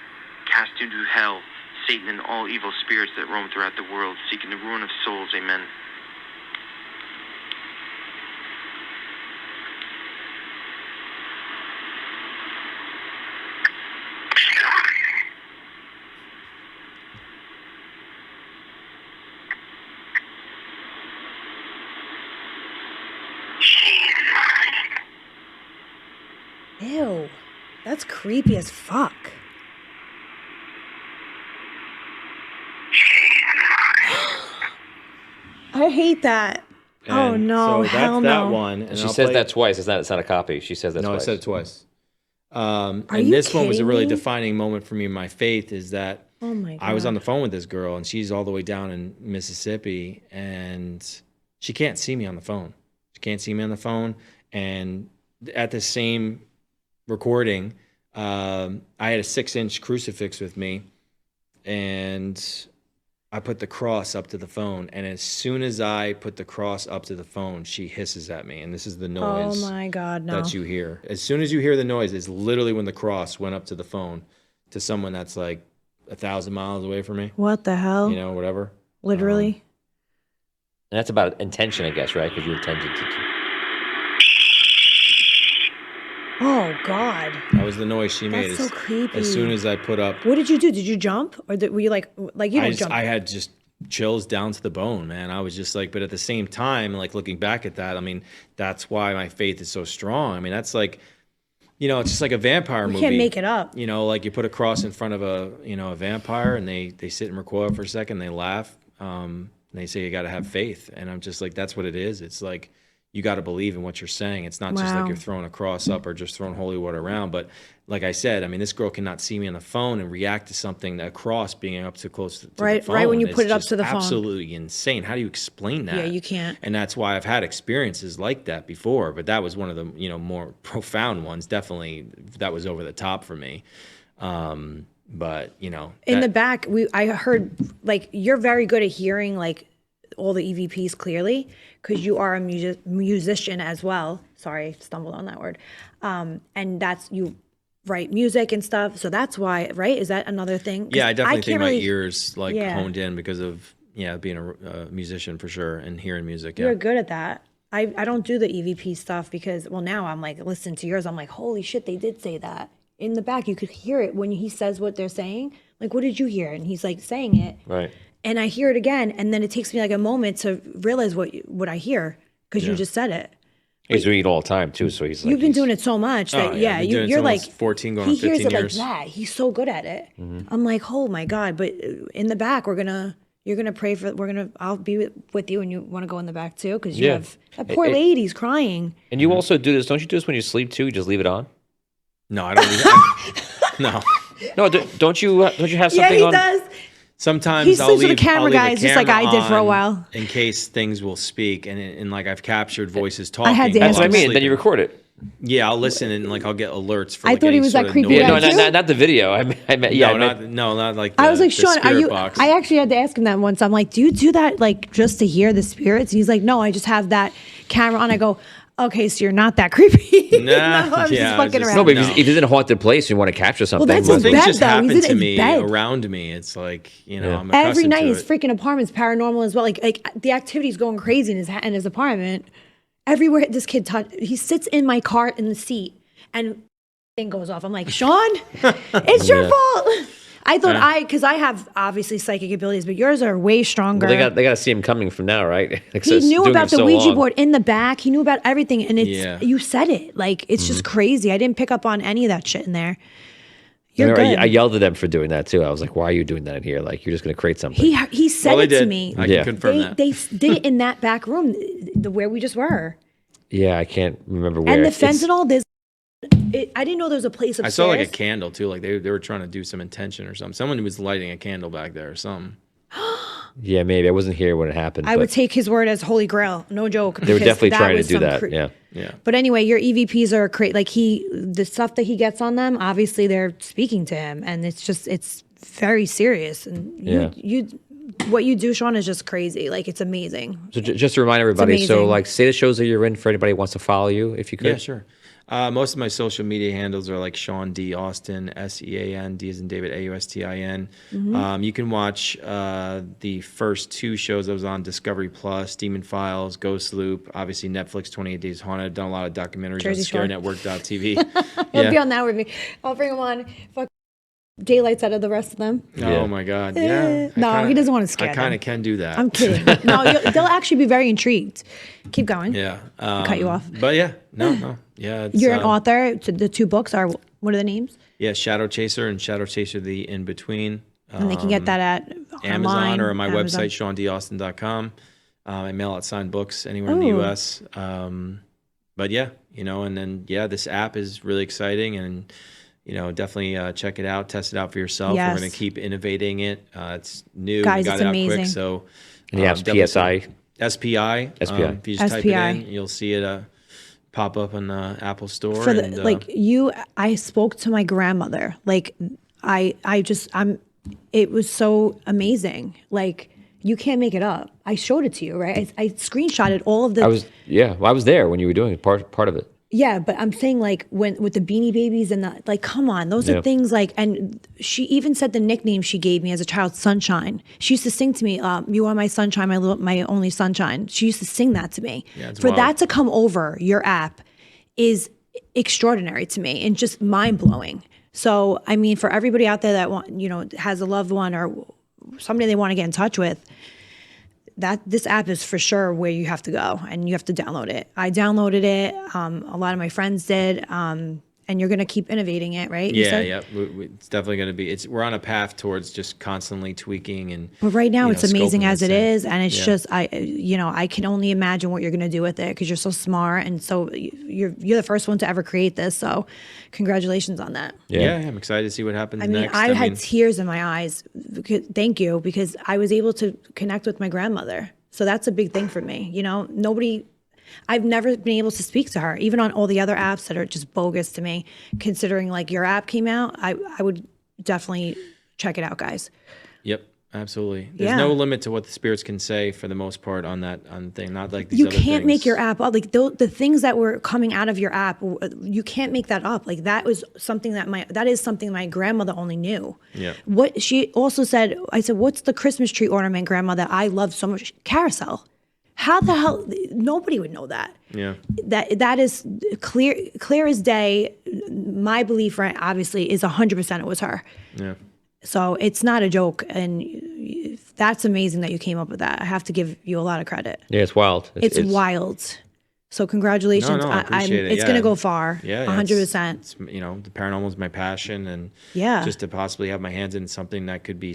cast into hell Satan and all evil spirits that roam throughout the world, seeking the ruin of souls. Amen. Ew. That's creepy as fuck. I hate that. Oh, And no. So Hell that's no. that one. And She I'll says play- that twice. It's not a copy. She says that No, twice. I said it twice. Are And you this one was a kidding really me? defining moment for me in my faith is that Oh, my God. I was on the phone with this girl and she's all the way down in Mississippi and she can't see me on the phone. She can't see me on the phone. And at the same recording, I had a 6-inch crucifix with me and I put the cross up to the phone. And as soon as I put the cross up to the phone, she hisses at me. And this is the Oh, noise my God. No. that you hear. As soon as you hear the noise, it's literally when the cross went up to the phone to someone that's like 1,000 miles away from me, What the hell? you know, whatever. Literally? And that's about intention, I guess, right? Because you intended to. Oh, God. That was the noise she made. That's so creepy. As soon as I put up, What did you do? Did you jump? Or were you like you don't jump? I had just chills down to the bone, man. I was just like, but at the same time, like looking back at that, I mean, that's why my faith is so strong. I mean, that's like, you know, it's just like a vampire You movie. can't make it up. You know, like you put a cross in front of a, you know, a vampire and they sit and recoil for a second, they laugh. And they say you got to have faith. And I'm just like, that's what it is. It's like, you got to believe in what you're saying. It's not just like Wow. you're throwing a cross up or just throwing holy water around. But like I said, I mean, this girl cannot see me on the phone and react to something, a cross being up too close to Right- the phone. right when you It's put it up just to the phone. absolutely insane. How do you explain that? Yeah, you can't. And that's why I've had experiences like that before. But that was one of the, you know, more profound ones. Definitely, that was over the top for me. But you know, In the that- back, I heard like you're very good at hearing like all the EVPs clearly because you are a musician as well. Sorry, stumbled on that word. And that's you write music and stuff. So that's why, right? Is that another thing? 'Cause yeah, I definitely can't think my really- ears like Yeah. honed in because of being a musician for sure and hearing music. Yeah. You're good at that. I don't do the EVP stuff because, well, now I'm like, listen to yours. I'm like, holy shit, they did say that. In the back, you could hear it when he says what they're saying. Like, what did you hear? And he's like saying it. Right. And I hear it again. And then it takes me like a moment to realize what I hear because you just said it. He's doing it all the time, too. So he's like, You've been doing it so much that, Oh, yeah, I've been doing it you're since like, almost 14 going he on 15 hears it years. like that. He's so good at it. I'm like, oh my God. But in the back, you're going to pray for, I'll be with you and you want to go in the back too. Because you Yeah. have, that poor lady's crying. And you also do this. Don't you do this when you sleep, too? You just leave it on? No, I don't. No. No, don't you have Yeah, something he on? does. Sometimes He I'll sleeps with leave a camera, I'll leave guys, just like I did for a on while. in case things will speak, and like I've captured voices talking. I had while dancers. That's what I I'm mean. Then you sleeping. record it. Yeah, I'll listen and like I'll get alerts for. I Like, thought he any was sort that of creepy noise. Yeah, no, guy, too? not the video. I meant, yeah, Not like. I was like, the Sean, are spirit you? box. I actually had to ask him that once. I'm like, do you do that like just to hear the spirits? And he's like, no, I just have that camera on. I go, okay, so you're not that creepy. Nah, I was yeah, just fucking just- around. No, but No. if he's in a haunted place and you want to capture something, that's Well, his things bed, just though. happen He's to in his me bed. around me. It's like Yeah. I'm Every accustomed night to his it. freaking apartment's paranormal as well. Like the activity's going crazy in his apartment. Everywhere this kid he sits in my car in the seat and thing goes off. I'm like, Sean, it's your Yeah. fault. I thought because I have obviously psychic abilities, but yours are way stronger. Well, they got to see him coming from now, right? Like, He so it's knew doing about it the so Ouija long. board in the back. He knew about everything, and it's Yeah. you said it. Like it's just crazy. I didn't pick up on any of that shit in there. You're Remember, good. I yelled at them for doing that too. I was like, "Why are you doing that in here? Like, you're just going to create something." He said Well, they it to did. me. I Yeah. can confirm that. They did it in that back room, where we just were. Yeah, I can't remember where. And the It's- fentanyl, I didn't know there was a place I upstairs. saw like a candle too. Like they were trying to do some intention or something. Someone was lighting a candle back there or something. Yeah, maybe I wasn't here when it happened. I would but take his word as holy grail, no joke. They were because definitely trying to was do some that. Yeah. Yeah. But anyway, your EVPs are great. Like the stuff that he gets on them, obviously they're speaking to him, and it's very serious. And what you do, Sean, is just crazy. Like it's amazing. So just to remind everybody, so amazing. like say the shows that you're in for anybody who wants to follow you, if you could. Yeah, sure. Most of my social media handles are like Sean D. Austin, SEAN, D as in David, AUSTIN. You can watch the first two shows I was on, Discovery Plus, Demon Files, Ghost Loop, obviously Netflix, 28 Days Haunted. I've done a lot of documentaries Jersey on Shore. scarenetwork.tv. He'll be on that with me. I'll bring him on. Fuck daylights out of the rest of them. Yeah. Oh my God. Yeah. No, he doesn't want to scare I kind them. of can do that. I'm kidding. No, they'll actually be very intrigued. Keep going. Yeah. Cut you off. But yeah, no. Yeah. It's, You're an author. The two books are, what are the names? Yeah, Shadow Chaser and Shadow Chaser the In Between. And they can get that at Amazon online, or on my Amazon. website, SeanDAustin.com. I mail out signed books anywhere in the U.S. But yeah, and then, this app is really exciting and, definitely check it out, test it out for yourself. Yes. We're going to keep innovating it. It's new. Guys, we got it's it out amazing. quick. So, And the app's definitely- PSI. SPI. SPI. If you just type it SPI. in, you'll see it pop up on the Apple Store. For and, I spoke to my grandmother. Like it was so amazing. Like you can't make it up. I showed it to you, right? I screenshotted all of the. I was there when you were doing part of it. Yeah, but I'm saying like with the Beanie Babies and come on, those Yeah. are things like, and she even said the nickname she gave me as a child, Sunshine. She used to sing to me, "You are my sunshine, my only sunshine." She used to sing that to me. Yeah, it's For wild. that to come over your app is extraordinary to me and just mind blowing. So I mean, for everybody out there that has a loved one or somebody they want to get in touch with, that this app is for sure where you have to go and you have to download it. I downloaded it. A lot of my friends did. And you're going to keep innovating it, right? You Yeah, said? yeah. It's definitely going to be. We're on a path towards just constently tweaking and. But right now it's amazing scoping as it this in. is. And it's Yeah. just, I can only imagine what you're going to do with it because you're so smart. And so you're the first one to ever create this. So congratulations on that. Yeah, I'm excited to see what happens I mean, next. I had tears in my eyes. Thank you, because I was able to connect with my grandmother. So that's a big thing for me. I've never been able to speak to her, even on all the other apps that are just bogus to me. Considering like your app came out, I would definitely check it out, guys. Yep, absolutely. There's Yeah. no limit to what the spirits can say for the most part on that thing. Not like these You other can't make things. your app up. Like the things that were coming out of your app, you can't make that up. Like that is something my grandmother only knew. Yeah. What she also said, I said, "What's the Christmas tree ornament, Grandma, that I love so much?" Carousel. How the hell? Nobody would know that. Yeah. That is clear as day. My belief, right, obviously, is 100% it was her. Yeah. So it's not a joke, and that's amazing that you came up with that. I have to give you a lot of credit. Yeah, it's wild. It's wild. So congratulations. No, I appreciate it. It's going to go far. Yeah, 100%. It's, the paranormal is my passion, and Yeah. just to possibly have my hands in something that could be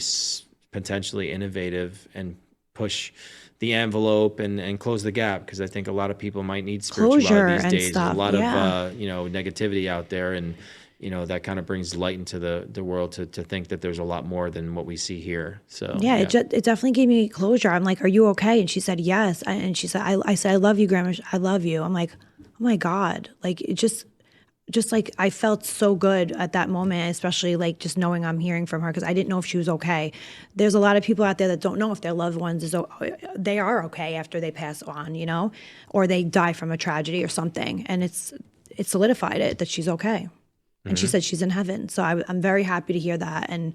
potentially innovative and push the envelope and close the gap, because I think a lot of people might need spirituality Closure these and days. stuff, There's a lot yeah. of negativity out there, and that kind of brings light into the world to think that there's a lot more than what we see here. So Yeah, it definitely gave me closure. I'm like, "Are you okay?" And she said, "Yes." And she said, I said, "I love you, Grandma. I love you." I'm like, my God, like it just like I felt so good at that moment, especially like just knowing I'm hearing from her, because I didn't know if she was okay. There's a lot of people out there that don't know if their loved ones they are okay after they pass on, you know, or they die from a tragedy or something, and it solidified it that she's okay. And she said she's in heaven. So I'm very happy to hear that. And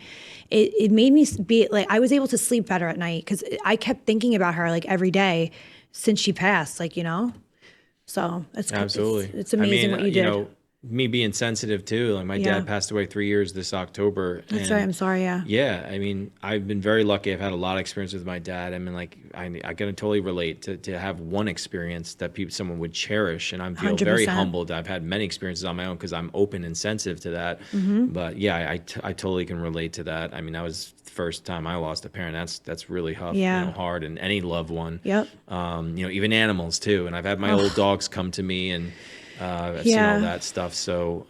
it made me be like, I was able to sleep better at night because I kept thinking about her like every day since she passed, like, you know? So it's Absolutely. It's amazing what you did. Know, me being sensitive too, like my dad passed away 3 years this October. That's right. I'm sorry. Yeah. Yeah. I mean, I've been very lucky. I've had a lot of experience with my dad. I mean, like I can totally relate to have one experience that someone would cherish. And I feel 100%. very humbled. I've had many experiences on my own because I'm open and sensitive to that. But yeah, I totally can relate to that. I mean, that was the first time I lost a parent. That's really tough, you know, hard, and any loved one. Yep. You know, even animals too. And I've had my old dogs come to me, and I've seen all that stuff. So,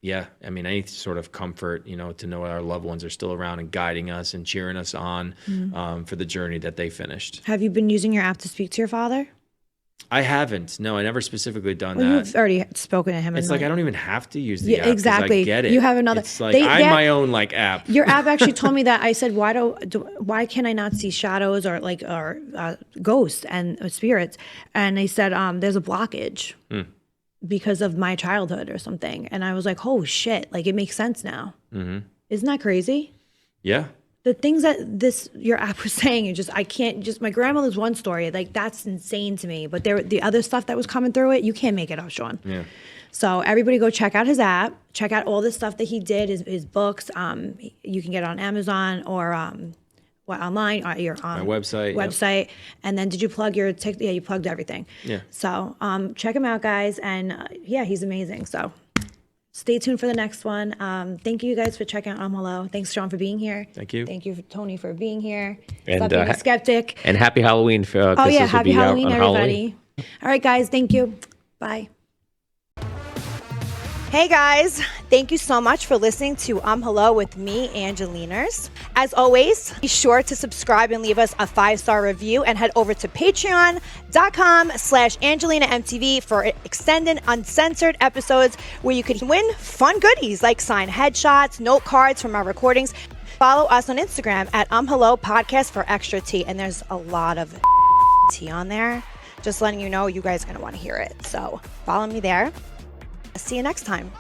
yeah, I mean, any sort of comfort, you know, to know our loved ones are still around and guiding us and cheering us on for the journey that they finished. Have you been using your app to speak to your father? I haven't. No, I never specifically done Well, that. you've already spoken to him. It's like I don't even have to use the app. Exactly. I get it. You have another. It's like I'm my own like app. Your app actually told me that. I said, why can I not see shadows or like ghosts and spirits? And they said, there's a blockage. Because of my childhood or something. And I was like, oh shit, like it makes sense now. Isn't that crazy? Yeah. The things that your app was saying, I can't just, my grandmother's one story, like that's insane to me. But the other stuff that was coming through it, you can't make it up, Sean. Yeah. So everybody go check out his app, check out all the stuff that he did, his books. You can get it on Amazon or online, your my website. Website. Yep. And then did you plug your TikTok? Yeah, you plugged everything. Yeah. So check him out, guys. And yeah, he's amazing. So stay tuned for the next one. Thank you guys for checking out Hello. Thanks, Sean, for being here. Thank you. Thank you, Tony, for being here. And, Stop being a skeptic. And happy Halloween. Oh yeah, happy Halloween, everybody. All right, guys. Thank you. Bye. Hey guys, thank you so much for listening to Hello with me, Angelinas. As always, be sure to subscribe and leave us a 5-star review, and head over to patreon.com/AngelinaMTV for extended uncensored episodes where you can win fun goodies like signed headshots, note cards from our recordings. Follow us on Instagram at Hello Podcast for extra tea, and there's a lot of tea on there. Just letting you know, you guys are going to want to hear it. So follow me there. See you next time.